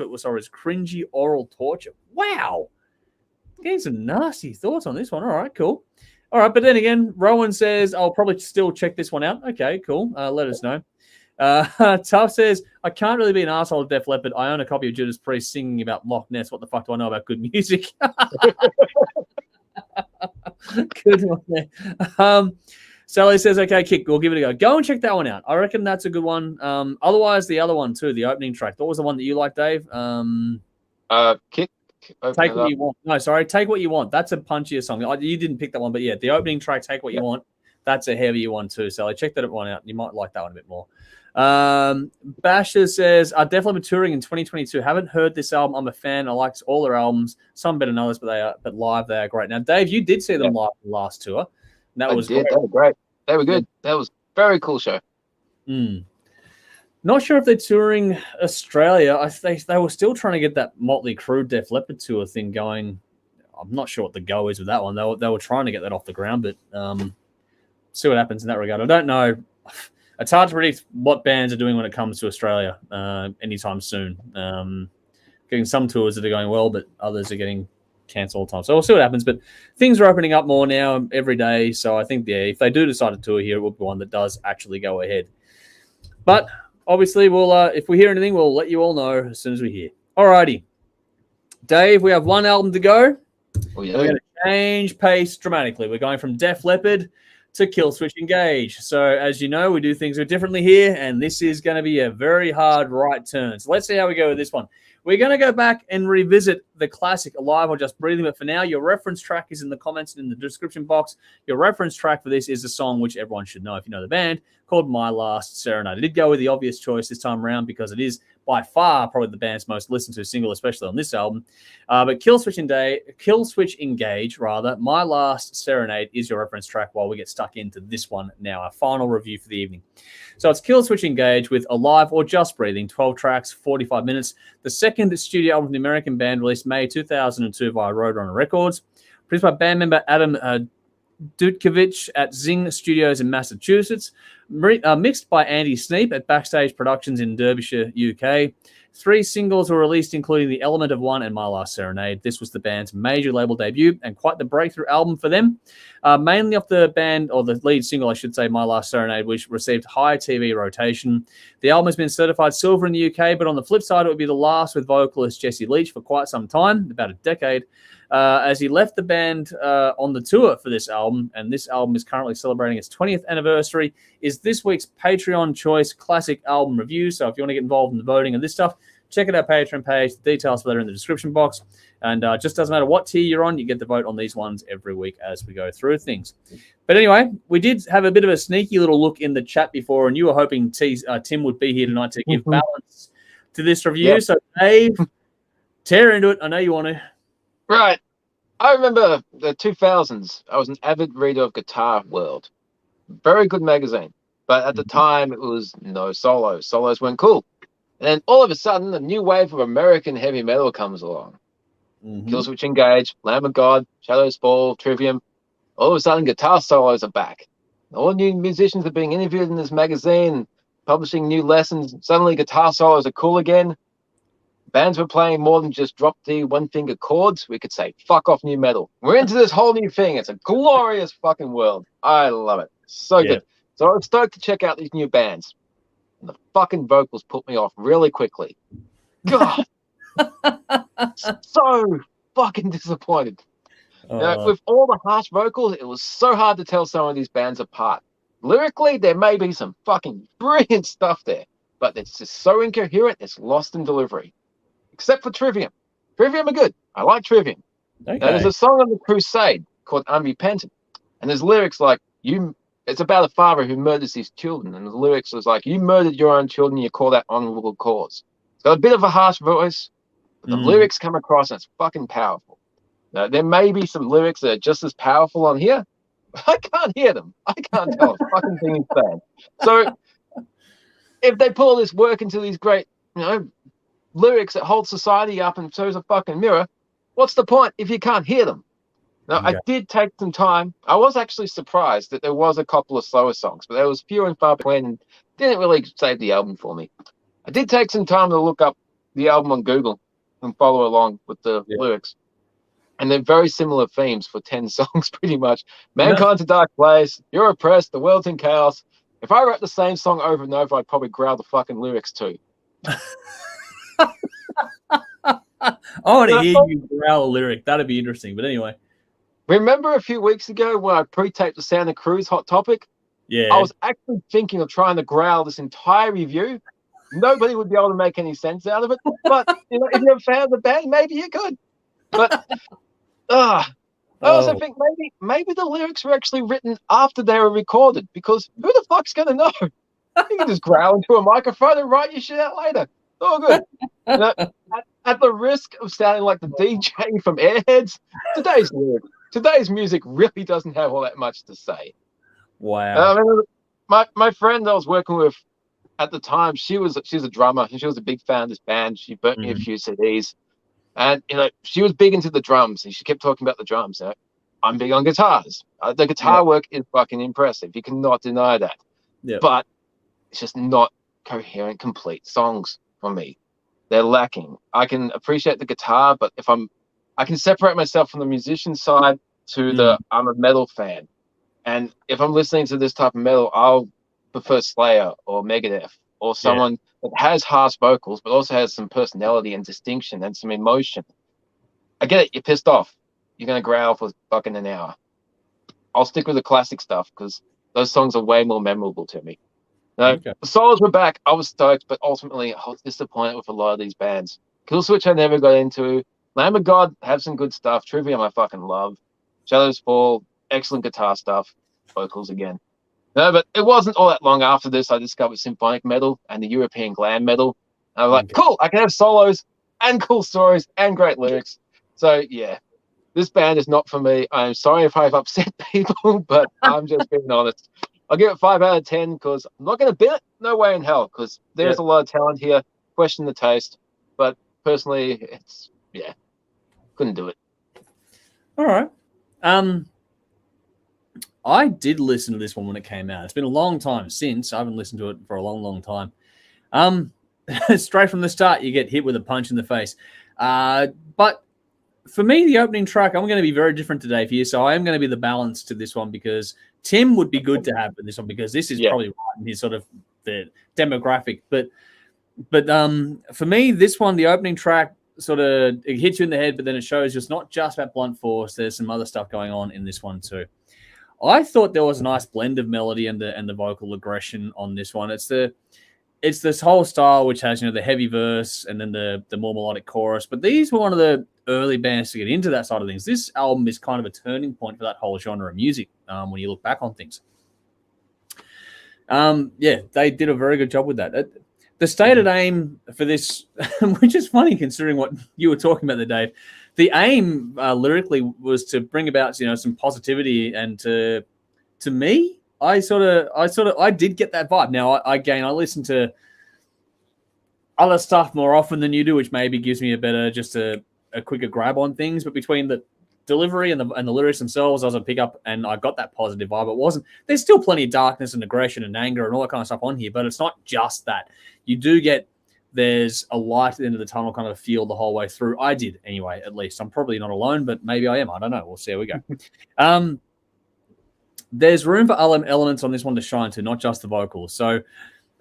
A: it was cringy oral torture. Wow. Getting some nasty thoughts on this one. All right, cool. All right, but then again, Rowan says, I'll probably still check this one out. Okay, cool. Let us know. Tough says, I can't really be an asshole of Def Leppard. I own a copy of Judas Priest singing about Loch Ness. What the fuck do I know about good music? Good one there. Sally says, okay, Kick, we'll give it a go. Go and check that one out. I reckon that's a good one. Otherwise, the other one too, the opening track. What was the one that you liked, Dave?
B: Kick.
A: Take What You Want. No, sorry, Take What You Want. That's a punchier song. You didn't pick that one, but yeah, the opening track, Take What You Want, that's a heavier one too. Sally, check that one out. You might like that one a bit more. Basher says, Def Leppard touring in 2022. Haven't heard this album. I'm a fan. I liked all their albums. Some better than others, but live they are great. Now, Dave, you did see them live the last tour. That was great.
B: They were great. They were good. That was a very cool show.
A: Not sure if they're touring Australia. They were still trying to get that Motley Crue Def Leppard tour thing going. I'm not sure what the go is with that one. They were trying to get that off the ground, but see what happens in that regard. I don't know. It's hard to predict what bands are doing when it comes to Australia anytime soon. Getting some tours that are going well, but others are getting cancelled all the time. So we'll see what happens. But things are opening up more now every day. So I think, if they do decide to tour here, it will be one that does actually go ahead. But obviously, we'll if we hear anything, we'll let you all know as soon as we hear. Alrighty. Dave, we have one album to go.
B: Oh, yeah.
A: We're going to change pace dramatically. We're going from Def Leppard to Killswitch Engage. So as you know, we do things differently here, and this is going to be a very hard right turn. So let's see how we go with this one. We're going to go back and revisit the classic Alive or Just Breathing, but for now, your reference track is in the comments and in the description box. Your reference track for this is a song which everyone should know if you know the band, called My Last Serenade. I did go with the obvious choice this time around because it is by far probably the band's most listened to single, especially on this album. But Killswitch Engage, My Last Serenade is your reference track while we get stuck into this one now, our final review for the evening. So it's Killswitch Engage with Alive or Just Breathing, 12 tracks, 45 minutes. The second studio album of the American band, released May 2002 via Roadrunner Records. Produced by band member Adam Dutkiewicz at Zing Studios in Massachusetts. Mixed by Andy Sneap at Backstage Productions in Derbyshire, UK. 3 singles were released, including The Element of One and My Last Serenade. This was the band's major label debut and quite the breakthrough album for them. Mainly off the band, or the lead single, I should say, My Last Serenade, which received high TV rotation. The album has been certified silver in the UK, but on the flip side, it would be the last with vocalist Jesse Leach for quite some time, about a decade, as he left the band on the tour for this album, and this album is currently celebrating its 20th anniversary, is this week's Patreon Choice Classic Album Review. So if you want to get involved in the voting and this stuff, check out our Patreon page. The details for that are in the description box. And just doesn't matter what tier you're on, you get to vote on these ones every week as we go through things. But anyway, we did have a bit of a sneaky little look in the chat before, and you were hoping Tim would be here tonight to give balance to this review. Yep. So Dave, tear into it. I know you want to.
B: Right. I remember the 2000s. I was an avid reader of Guitar World. Very good magazine. But at the time, it was no solos. Solos weren't cool. And then all of a sudden, a new wave of American heavy metal comes along. Killswitch Engage, Lamb of God, Shadows Fall, Trivium. All of a sudden, guitar solos are back. All new musicians are being interviewed in this magazine, publishing new lessons. Suddenly, guitar solos are cool again. Bands were playing more than just drop D one-finger chords. We could say, fuck off new metal. We're into this whole new thing. It's a glorious fucking world. I love it. So good. So I was stoked to check out these new bands. And the fucking vocals put me off really quickly. God. So fucking disappointed. You know, with all the harsh vocals, it was so hard to tell some of these bands apart. Lyrically, there may be some fucking brilliant stuff there, but it's just so incoherent, it's lost in delivery. Except for Trivium. Trivium are good. I like Trivium. Okay. Now, there's a song on the Crusade called Unrepentant, and there's lyrics like, it's about a father who murders his children, and the lyrics is like, you murdered your own children, you call that honorable cause. It's got a bit of a harsh voice, but the lyrics come across and it's fucking powerful. Now, there may be some lyrics that are just as powerful on here, but I can't hear them. I can't tell a fucking thing is bad. So if they put all this work into these great, lyrics that hold society up and shows a fucking mirror, what's the point if you can't hear them? Now, I did take some time. I was actually surprised that there was a couple of slower songs, but there was few and far between and didn't really save the album for me. I did take some time to look up the album on Google and follow along with the lyrics. And they're very similar themes for 10 songs, pretty much. Mankind's a dark place. You're oppressed. The world's in chaos. If I wrote the same song over and over, I'd probably growl the fucking lyrics too.
A: I want to hear you growl a lyric. That'd be interesting. But anyway.
B: Remember a few weeks ago when I pre-taped the Santa Cruz Hot Topic? Yeah. I was actually thinking of trying to growl this entire review. Nobody would be able to make any sense out of it. But if you're a fan of the band, maybe you could. But I also think maybe the lyrics were actually written after they were recorded, because who the fuck's gonna know? You can just growl into a microphone and write your shit out later. Oh, good. At the risk of sounding like the DJ from Airheads, today's music really doesn't have all that much to say.
A: Wow.
B: My friend I was working with at the time, she's a drummer and she was a big fan of this band. She burnt me a few CDs, and she was big into the drums and she kept talking about the drums. I'm big on guitars. The guitar work is fucking impressive. You cannot deny that. But it's just not coherent, complete songs for me. They're lacking. I can appreciate the guitar, but I can separate myself from the musician side to I'm a metal fan. And if I'm listening to this type of metal, I'll prefer Slayer or Megadeth or someone that has harsh vocals, but also has some personality and distinction and some emotion. I get it. You're pissed off. You're going to growl for fucking an hour. I'll stick with the classic stuff because those songs are way more memorable to me. The solos were back. I was stoked, but ultimately I was disappointed with a lot of these bands. Killswitch I never got into. Lamb of God have some good stuff. Trivium I fucking love. Shadows Fall, excellent guitar stuff. Vocals again. No, but it wasn't all that long after this I discovered symphonic metal and the European glam metal. I was like, cool, I can have solos and cool stories and great lyrics. So yeah, this band is not for me. I'm sorry if I've upset people, but I'm just being honest. I'll give it 5 out of 10 because I'm not going to bin it. No way in hell, because there's a lot of talent here. Question the taste. But personally, it's, couldn't do it.
A: All right. I did listen to this one when it came out. It's been a long time since. I haven't listened to it for a long, long time. Straight from the start, you get hit with a punch in the face. But for me, the opening track, I'm going to be very different today for you. So I am going to be the balance to this one because Tim would be good to have in this one because this is probably right in his sort of the demographic. But for me, this one, the opening track, sort of it hits you in the head, but then it shows it's not just about blunt force. There's some other stuff going on in this one too. I thought there was a nice blend of melody and the vocal aggression on this one. It's this whole style which has the heavy verse and then the more melodic chorus. But these were one of the early bands to get into that side of things. This album is kind of a turning point for that whole genre of music when you look back on things. They did a very good job with that. The stated aim for this, which is funny considering what you were talking about there, Dave, the aim lyrically was to bring about some positivity, and to me, I did get that vibe. Now I listen to other stuff more often than you do, which maybe gives me a quicker grab on things. But between the delivery and the lyrics themselves, I was on pick up, and I got that positive vibe. It wasn't. There's still plenty of darkness and aggression and anger and all that kind of stuff on here, but it's not just that. You do get there's a light at the end of the tunnel kind of feel the whole way through. I did anyway, at least. I'm probably not alone, but maybe I am. I don't know. We'll see how we go. There's room for elements on this one to shine to, not just the vocals. So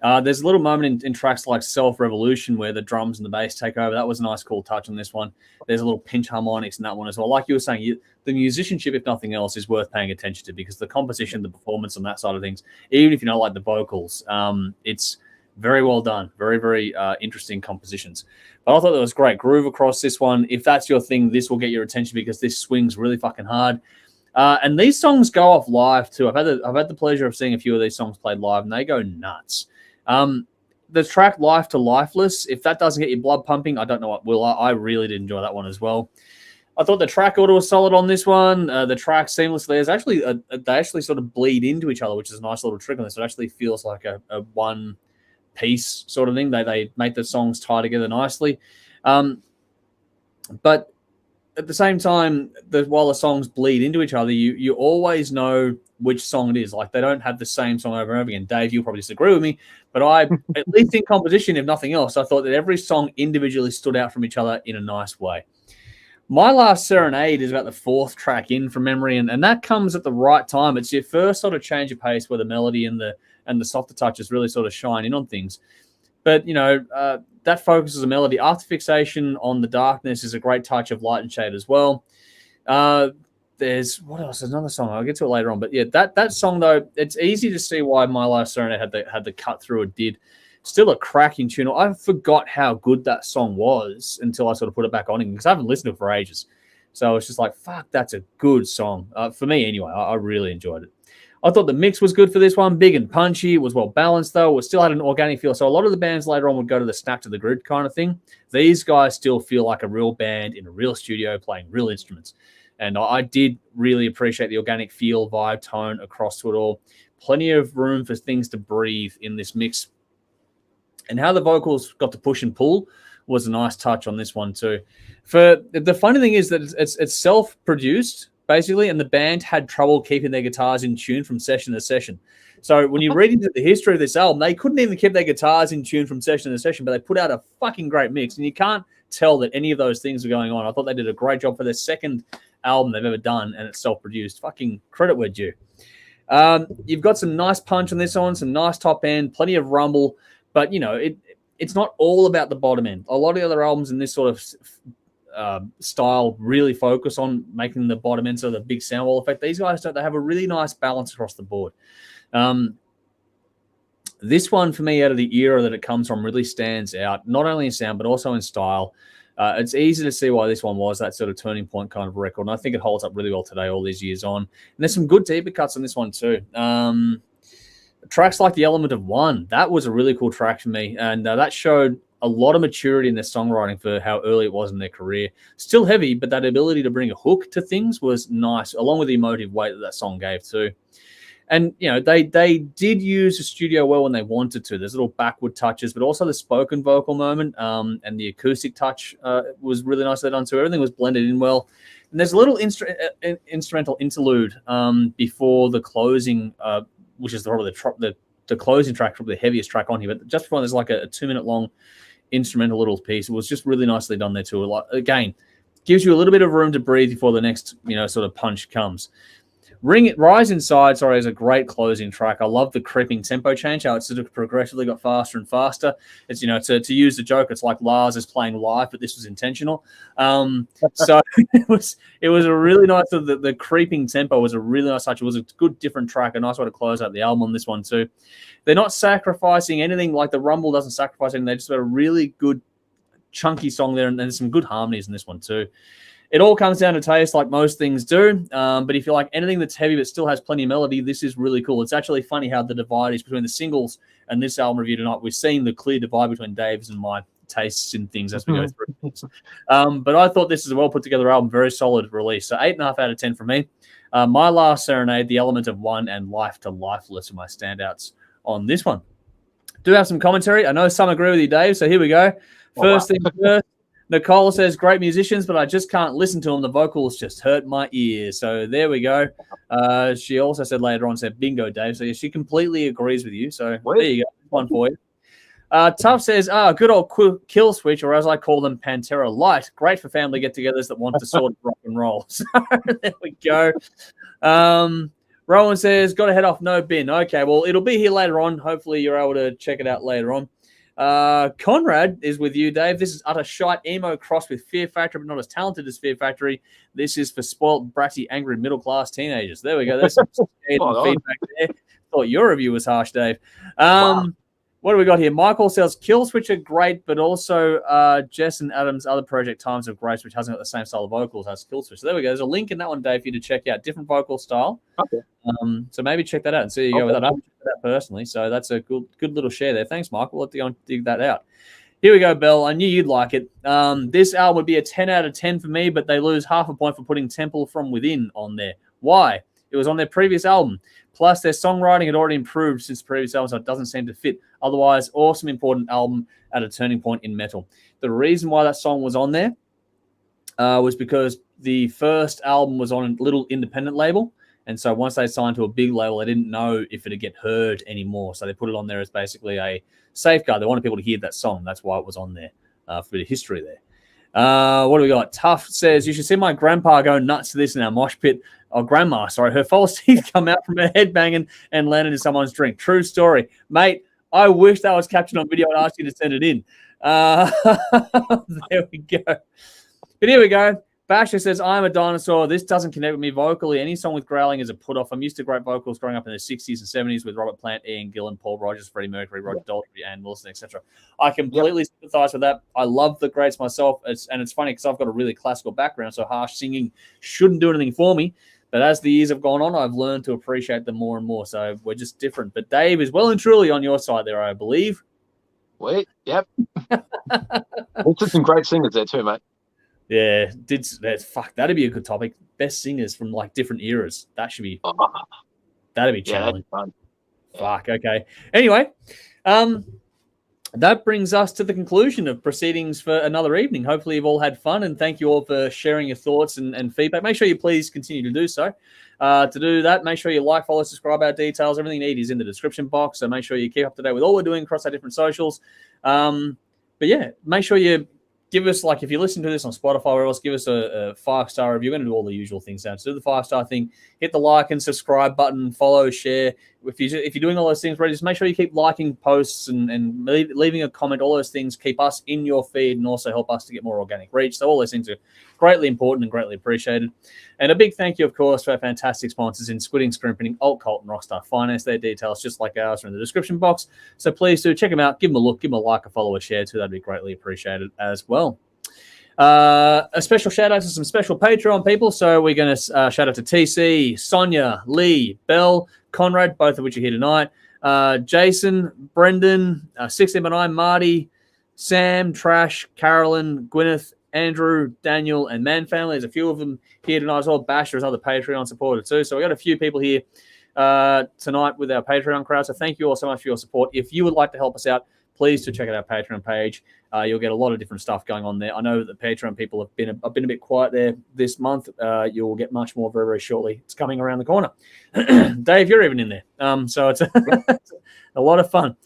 A: there's a little moment in tracks like Self-Revolution where the drums and the bass take over. That was a nice, cool touch on this one. There's a little pinch harmonics in that one as well. Like you were saying, the musicianship, if nothing else, is worth paying attention to because the composition, the performance on that side of things, even if you don't like the vocals, it's very well done. Very, very interesting compositions. But I thought that was great. Groove across this one. If that's your thing, this will get your attention because this swings really fucking hard. And these songs go off live too. I've had the pleasure of seeing a few of these songs played live, and they go nuts. The track Life to Lifeless, if that doesn't get your blood pumping, I don't know what will. I really did enjoy that one as well. I thought the track order was solid on this one. The track seamlessly. There's actually they actually sort of bleed into each other, which is a nice little trick on this. It actually feels like a one piece sort of thing. They make the songs tie together nicely. But at the same time, while the songs bleed into each other, you always know which song it is. Like, they don't have the same song over and over again. Dave, you'll probably disagree with me, but I, at least in composition, if nothing else, I thought that every song individually stood out from each other in a nice way. My Last Serenade is about the fourth track in from memory, and that comes at the right time. It's your first sort of change of pace where the melody and the softer touches really sort of shine in on things. But, that focuses on melody. After Fixation on the Darkness is a great touch of light and shade as well. There's, what else? There's another song. I'll get to it later on. But yeah, that song, though, it's easy to see why My Last Serenade had the cut through it did. Still a cracking tune. I forgot how good that song was until I sort of put it back on because I haven't listened to it for ages. So it's just like, fuck, that's a good song. For me, anyway, I really enjoyed it. I thought the mix was good for this one. Big and punchy. It was well balanced, though. It still had an organic feel. So a lot of the bands later on would go to the snap to the grid kind of thing. These guys still feel like a real band in a real studio playing real instruments. And I did really appreciate the organic feel, vibe, tone across to it all. Plenty of room for things to breathe in this mix. And how the vocals got to push and pull was a nice touch on this one too. For the funny thing is that it's self-produced, basically, and the band had trouble keeping their guitars in tune from session to session. So when you read into the history of this album, they couldn't even keep their guitars in tune from session to session, but they put out a fucking great mix, and you can't tell that any of those things were going on. I thought they did a great job for their second album they've ever done, and it's self-produced. Fucking credit where due. You've got some nice punch on this one, some nice top end, plenty of rumble, but, it's not all about the bottom end. A lot of the other albums in this sort of style really focus on making the bottom end sort of the big sound wall effect. These guys don't. They have a really nice balance across the board. This one, for me, out of the era that it comes from, really stands out, not only in sound, but also in style. It's easy to see why this one was that sort of turning point kind of record, and I think it holds up really well today, all these years on. And there's some good deeper cuts on this one too. Tracks like The Element of One, that was a really cool track for me, and that showed a lot of maturity in their songwriting for how early it was in their career. Still heavy, but that ability to bring a hook to things was nice, along with the emotive weight that song gave too. And, you know, they did use the studio well when they wanted to. There's little backward touches, but also the spoken vocal moment and the acoustic touch was really nicely done too. Everything was blended in well. And there's a little instrumental interlude before the closing, which is probably the closing track, probably the heaviest track on here. But just before, there's like a 2-minute long instrumental little piece. It was just really nicely done there too. Like, again, gives you a little bit of room to breathe before the next, you know, sort of punch comes. Rise Inside, is a great closing track. I love the creeping tempo change, how it sort of progressively got faster and faster. It's, you know, to use the joke, it's like Lars is playing live, but this was intentional. So it was a really nice, the creeping tempo was a really nice touch. It was a good different track, a nice way to close out the album on this one too. They're not sacrificing anything, like the Rumble doesn't sacrifice anything. They just got a really good chunky song there, and there's some good harmonies in this one too. It all comes down to taste, like most things do. But if you like anything that's heavy but still has plenty of melody, this is really cool. It's actually funny how the divide is between the singles and this album review tonight. We're seeing the clear divide between Dave's and my tastes in things as we go through things. But I thought this is a well put together album, very solid release. So 8.5 out of 10 for me. My Last Serenade, The Element of One, and Life to Lifeless are my standouts on this one. Do have some commentary. I know some agree with you, Dave. So here we go. First thing first. Nicole says, great musicians, but I just can't listen to them. The vocals just hurt my ears. So there we go. She also said later on, said, bingo, Dave. So yeah, she completely agrees with you. So there you go. One for you. Tough says, good old Killswitch, or as I call them, Pantera Light. Great for family get-togethers that want to sort of rock and roll. So there we go. Rowan says, got to head off, no bin. Okay, well, it'll be here later on. Hopefully you're able to check it out later on. Conrad is with you, Dave. This is utter shite emo crossed with Fear Factory, but not as talented as Fear Factory. This is for spoiled, bratty, angry middle-class teenagers. There we go. There's some feedback there. Thought your review was harsh, Dave. What do we got here? Michael says Killswitch are great, but also Jess and Adam's other project, Times of Grace, which hasn't got the same style of vocals as Killswitch. So there we go. There's a link in that one, Dave, for you to check out. Different vocal style. Okay. So maybe check that out and see you go with that. I've checked that out personally. So that's a good little share there. Thanks, Michael. We'll have to go and dig that out. Here we go, Belle. I knew you'd like it. This album would be a 10 out of 10 for me, but they lose half a point for putting Temple from Within on there. Why? It was on their previous album. Plus, their songwriting had already improved since the previous album, so it doesn't seem to fit. Otherwise, awesome, important album at a turning point in metal. The reason why that song was on there was because the first album was on a little independent label, and so once they signed to a big label, they didn't know if it'd get heard anymore, so they put it on there as basically a safeguard. They wanted people to hear that song. That's why it was on there, for a bit of history there. What do we got? Tough says, you should see my grandpa go nuts to this in our mosh pit. Oh, grandma, sorry. Her false teeth come out from her head banging and landed in someone's drink. True story. Mate, I wish that was captured on video. I'd ask you to send it in. There we go. But here we go. Basher says, I'm a dinosaur. This doesn't connect with me vocally. Any song with growling is a put-off. I'm used to great vocals growing up in the 60s and 70s with Robert Plant, Ian Gillan, Paul Rogers, Freddie Mercury, Roger Daltrey, Ann Wilson, etc. I completely sympathize with that. I love the greats myself. It's funny because I've got a really classical background, so harsh singing shouldn't do anything for me. But as the years have gone on, I've learned to appreciate them more and more. So we're just different. But Dave is well and truly on your side there, I believe.
B: Wait, yep. There's some great singers there too, mate.
A: Yeah, fuck, that'd be a good topic. Best singers from like different eras. That'd be challenging.
B: Yeah, fun.
A: Fuck, okay. Anyway, that brings us to the conclusion of proceedings for another evening. Hopefully you've all had fun, and thank you all for sharing your thoughts and feedback. Make sure you please continue to do so. To do that, make sure you like, follow, subscribe. Our details, everything you need is in the description box. So make sure you keep up to date with all we're doing across our different socials. But yeah, make sure you give us, like, if you listen to this on Spotify or else, give us a 5-star review. We're going to do all the usual things now. To do the 5-star thing, hit the like and subscribe button, follow, share. If you're doing all those things, just make sure you keep liking posts and leaving a comment. All those things keep us in your feed and also help us to get more organic reach. So all those things are greatly important and greatly appreciated. And a big thank you, of course, to our fantastic sponsors in Squidding, Screen Printing, Alt Cult, and Rockstar Finance. Their details, just like ours, are in the description box. So please do check them out. Give them a look. Give them a like, a follow, a share too. That'd be greatly appreciated as well. A special shout out to some special Patreon people. So we're going to shout out to TC, Sonia, Lee, Bell, Conrad, both of which are here tonight. Jason, Brendan, 16x9, Marty, Sam, Trash, Carolyn, Gwyneth, Andrew, Daniel, and Man Family. There's a few of them here tonight as well. Basher is another Patreon supporter too. So we got a few people here tonight with our Patreon crowd. So thank you all so much for your support. If you would like to help us out, please do check out our Patreon page. You'll get a lot of different stuff going on there. I know that the Patreon people have been a bit quiet there this month. You'll get much more very, very shortly. It's coming around the corner. Dave, you're even in there. So it's a lot of fun.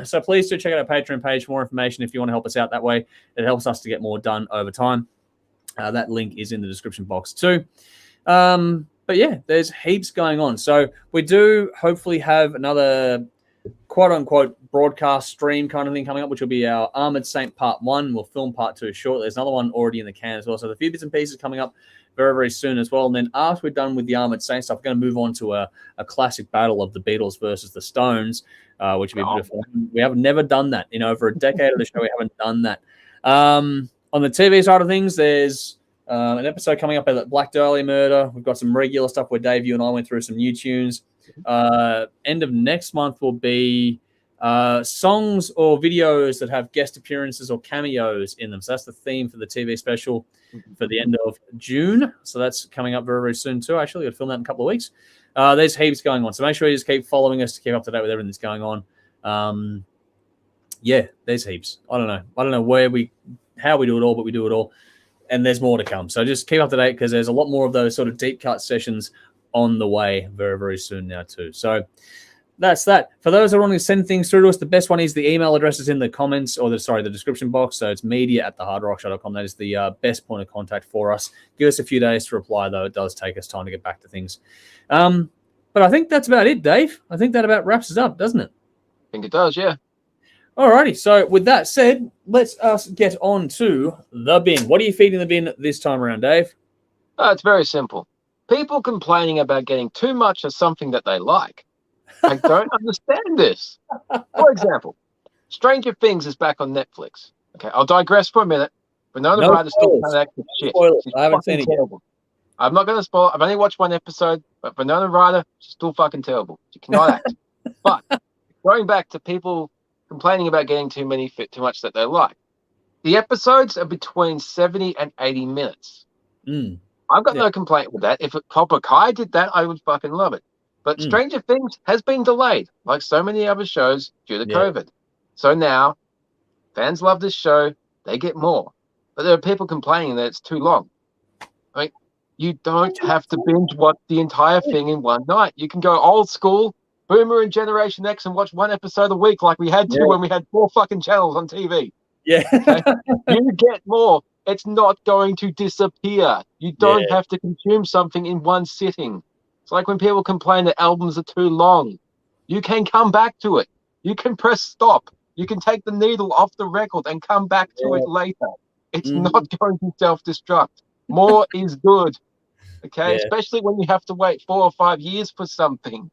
A: So please do check out our Patreon page for more information if you want to help us out that way. It helps us to get more done over time. That link is in the description box too. But yeah, there's heaps going on. So we do hopefully have another quote-unquote broadcast stream kind of thing coming up, which will be our Armored Saint Part 1. We'll film Part 2 shortly. There's another one already in the can as well. So there's a few bits and pieces coming up very, very soon as well. And then after we're done with the Armored Saint stuff, we're going to move on to a classic battle of the Beatles versus the Stones, which will be a bit of fun. We have never done that. In over a decade of the show, we haven't done that. On the TV side of things, there's an episode coming up at Black Dahlia Murder. We've got some regular stuff where Dave, you and I went through some new tunes. End of next month will be songs or videos that have guest appearances or cameos in them. So that's the theme for the TV special for the end of June. So that's coming up very, very soon too. Actually, we'll film that in a couple of weeks. There's heaps going on. So make sure you just keep following us to keep up to date with everything that's going on. Yeah, there's heaps. I don't know how we do it all, but we do it all. And there's more to come. So just keep up to date because there's a lot more of those sort of deep cut sessions on the way very, very soon now too. So that's that. For those that want to send things through to us, the best one is the email address is in the comments or the description box. So it's media@theHardRockShow.com. That is the best point of contact for us. Give us a few days to reply, though. It does take us time to get back to things. But I think that's about it, Dave. I think that about wraps us up, doesn't it?
B: I think it does, yeah.
A: Alrighty. So with that said, let's get on to the bin. What are you feeding the bin this time around, Dave?
B: It's very simple. People complaining about getting too much of something that they like. I don't understand this. For example, Stranger Things is back on Netflix. Okay, I'll digress for a minute. Winona Ryder's still kind of acting shit.
A: I haven't seen it yet.
B: I'm not going to spoil. I've only watched one episode, but Winona Ryder, she's still fucking terrible. She cannot act. But going back to people complaining about getting too much that they like. The episodes are between 70 and 80 minutes. I've got no complaint with that. If Cobra Kai did that, I would fucking love it. But Stranger Things has been delayed, like so many other shows, due to COVID. So now, fans love this show. They get more. But there are people complaining that it's too long. I mean, you don't have to binge watch the entire thing in one night. You can go old school, Boomer and Generation X, and watch one episode a week like we had to when we had 4 fucking channels on TV. Yeah. Okay? You get more. It's not going to disappear. You don't have to consume something in one sitting. It's like when people complain that albums are too long. You can come back to it. You can press stop. You can take the needle off the record and come back to it later. It's not going to self-destruct. More is good. Okay? Especially when you have to wait 4 or 5 years for something.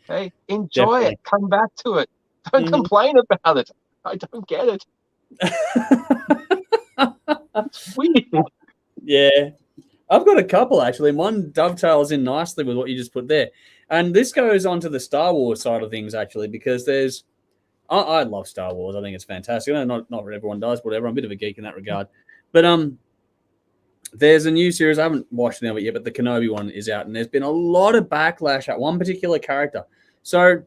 B: Okay? Enjoy it. Come back to it. Don't complain about it. I don't get it. It's weird.
A: Yeah. I've got a couple, actually. One dovetails in nicely with what you just put there. And this goes on to the Star Wars side of things, actually, because there's... I love Star Wars. I think it's fantastic. I know not everyone does, whatever. I'm a bit of a geek in that regard. But there's a new series. I haven't watched it yet, but the Kenobi one is out. And there's been a lot of backlash at one particular character. So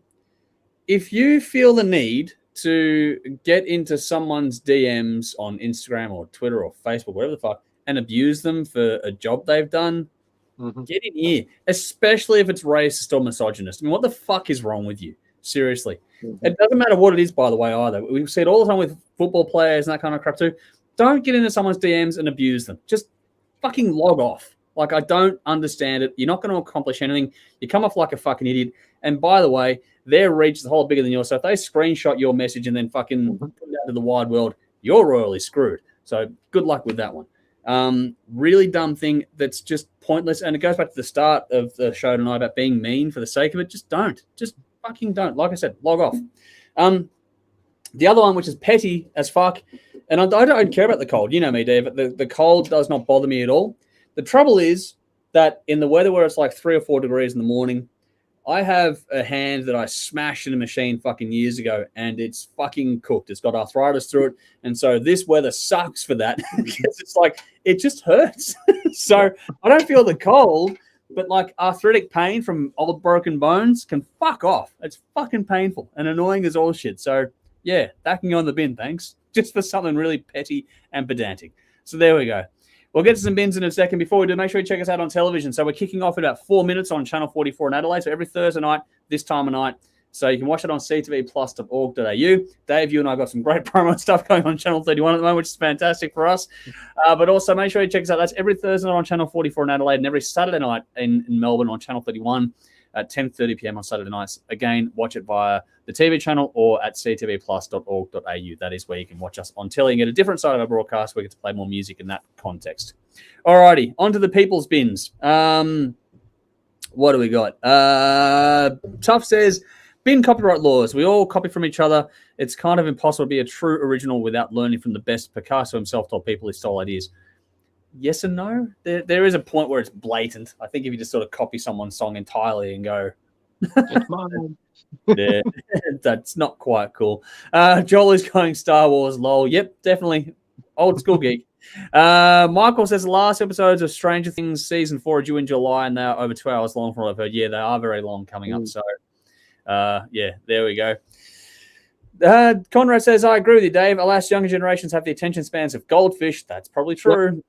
A: if you feel the need to get into someone's DMs on Instagram or Twitter or Facebook, whatever the fuck, and abuse them for a job they've done, get in here, especially if it's racist or misogynist. I mean, what the fuck is wrong with you? Seriously. It doesn't matter what it is, by the way, either. We see it all the time with football players and that kind of crap too. Don't get into someone's DMs and abuse them. Just fucking log off. Like, I don't understand it. You're not going to accomplish anything. You come off like a fucking idiot. And by the way, their reach is a whole bigger than yours. So if they screenshot your message and then fucking put it out to the wide world, you're royally screwed. So good luck with that one. Really dumb thing that's just pointless. And it goes back to the start of the show tonight about being mean for the sake of it. Just don't. Just fucking don't. Like I said, log off. The other one, which is petty as fuck, and I don't care about the cold. You know me, Dave. The cold does not bother me at all. The trouble is that in the weather where it's like 3 or 4 degrees in the morning, I have a hand that I smashed in a machine fucking years ago, and it's fucking cooked. It's got arthritis through it, and so this weather sucks for that because it's like it just hurts. So I don't feel the cold, but like arthritic pain from old broken bones can fuck off. It's fucking painful and annoying as all shit. So yeah, that can go in the bin, thanks. Just for something really petty and pedantic. So there we go. We'll get to some bins in a second. Before we do, make sure you check us out on television. So we're kicking off in about 4 minutes on Channel 44 in Adelaide. So every Thursday night, this time of night. So you can watch it on ctvplus.org.au. Dave, you and I got some great promo stuff going on Channel 31 at the moment, which is fantastic for us. But also make sure you check us out. That's every Thursday night on Channel 44 in Adelaide and every Saturday night in Melbourne on Channel 31 at 10:30 p.m. on Saturday nights. Again, watch it via the TV channel or at ctvplus.org.au. That is where you can watch us on telly and get a different side of our broadcast. We get to play more music in that context. Alrighty, on to the people's bins. What do we got? Tough says, bin copyright laws. We all copy from each other. It's kind of impossible to be a true original without learning from the best. Picasso himself told people he stole ideas. Yes and no. There is a point where it's blatant. I think if you just sort of copy someone's song entirely and go,
B: it's mine.
A: Yeah, that's not quite cool. Joel is going Star Wars, lol. Yep, definitely. Old school geek. Michael says the last episodes of Stranger Things season 4 are due in July and they're over 2 hours long from what I've heard. Yeah, they are very long coming up. So, yeah, there we go. Conrad says, I agree with you, Dave. Alas, younger generations have the attention spans of goldfish. That's probably true.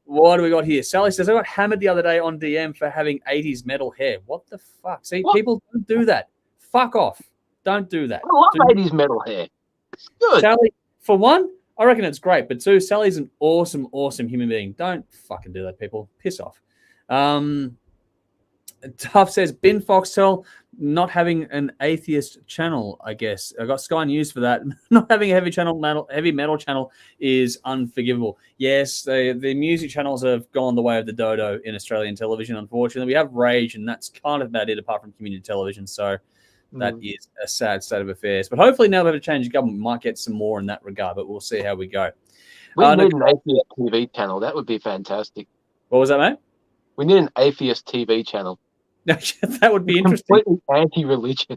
A: What do we got here? Sally says, I got hammered the other day on DM for having 80s metal hair. What the fuck? See, people don't do that. Fuck off. Don't do that.
B: I love 80s metal hair. It's good.
A: Sally, for one, I reckon it's great. But two, Sally's an awesome, awesome human being. Don't fucking do that, people. Piss off. Tough says, Bin Foxtel, not having an atheist channel, I guess. I got Sky News for that. Not having a heavy metal channel is unforgivable. Yes, the music channels have gone the way of the dodo in Australian television, unfortunately. We have Rage, and that's kind of about it, apart from community television. So that is a sad state of affairs. But hopefully now that a change of government, we might get some more in that regard, but we'll see how we go.
B: We need an atheist TV channel. That would be fantastic.
A: What was that, mate?
B: We need an atheist TV channel.
A: That would be interesting.
B: Completely anti-religion.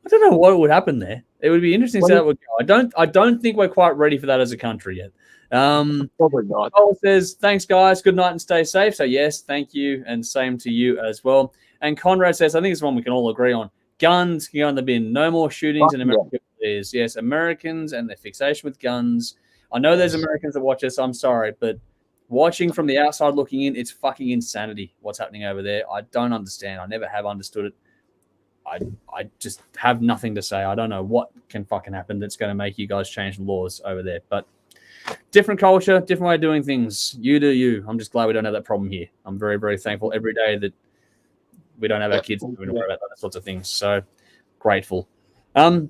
A: I don't know what would happen there. It would be interesting to see how it would go. I don't think we're quite ready for that as a country yet.
B: Probably not.
A: Paul says, thanks, guys. Good night and stay safe. So, yes, thank you. And same to you as well. And Conrad says, I think it's one we can all agree on. Guns can go in the bin. No more shootings in America, please. Yes, Americans and their fixation with guns. I know there's Americans that watch us. I'm sorry, but watching from the outside looking in, it's fucking insanity what's happening over there. I don't understand. I never have understood it. I just have nothing to say. I don't know what can fucking happen that's going to make you guys change the laws over there. But different culture, different way of doing things. You do you. I'm just glad we don't have that problem here. I'm very, very thankful every day that we don't have our kids having to worry about that sorts of things. So grateful. So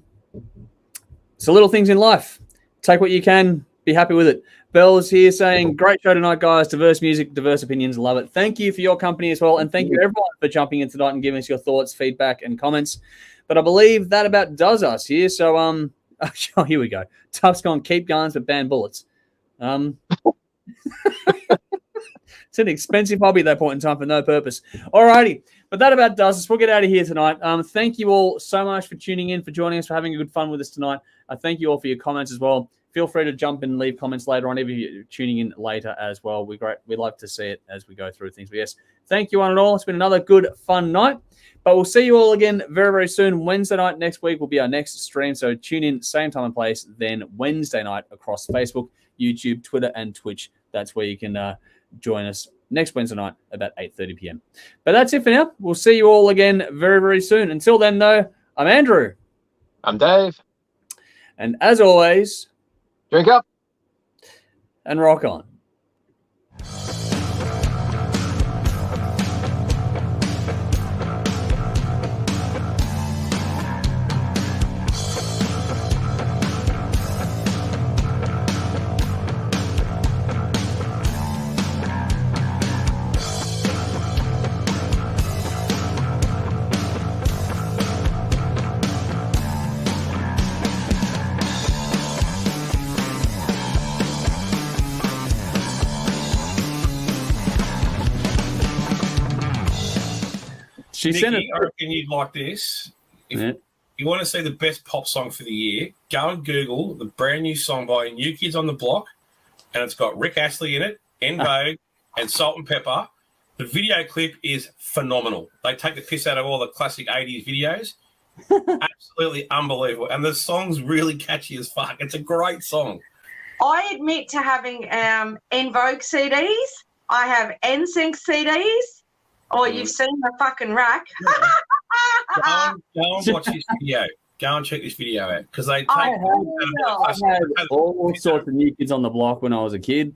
A: little things in life. Take what you can. Be happy with it. Bell's here saying, great show tonight, guys. Diverse music, diverse opinions. Love it. Thank you for your company as well. And thank you, everyone, for jumping in tonight and giving us your thoughts, feedback, and comments. But I believe that about does us here. So, oh, here we go. Tough's gone, keep guns, but ban bullets. It's an expensive hobby at that point in time for no purpose. All righty. But that about does us. We'll get out of here tonight. Thank you all so much for tuning in, for joining us, for having a good fun with us tonight. I thank you all for your comments as well. Feel free to jump in and leave comments later on, if you're tuning in later as well. We'd love to see it as we go through things. But yes, thank you one and all. It's been another good, fun night. But we'll see you all again very, very soon. Wednesday night next week will be our next stream. So tune in, same time and place, then Wednesday night across Facebook, YouTube, Twitter, and Twitch. That's where you can join us next Wednesday night about 8:30 p.m. But that's it for now. We'll see you all again very, very soon. Until then, though, I'm Andrew.
B: I'm Dave.
A: And as always,
B: drink up
A: and rock on. She
C: Nikki,
A: sent it.
C: I reckon you'd like this. If you want to see the best pop song for the year, go and Google the brand new song by New Kids on the Block, and it's got Rick Astley in it, En Vogue, and Salt and Pepper. The video clip is phenomenal. They take the piss out of all the classic 80s videos. Absolutely unbelievable. And the song's really catchy as fuck. It's a great song.
D: I admit to having En Vogue CDs. I have NSYNC CDs. Oh, you've seen the fucking rack.
C: Go and watch this video. Go and check this video out because they take
A: I had all sorts of New Kids on the Block when I was a kid.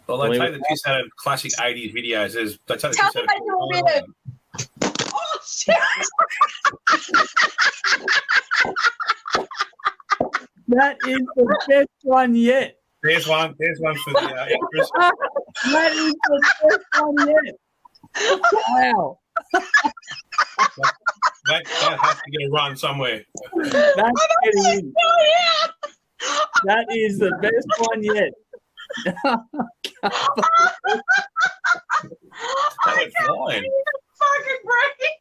C: Well, they take the piss out of classic 80s videos. They take the piss out of
D: Oh, shit.
A: That is the best one yet.
C: There's one for the extras.
A: That is the best one yet. Wow.
C: That has to get a run somewhere.
A: That's getting in. That is the best one yet.
C: Fucking
D: fucking break.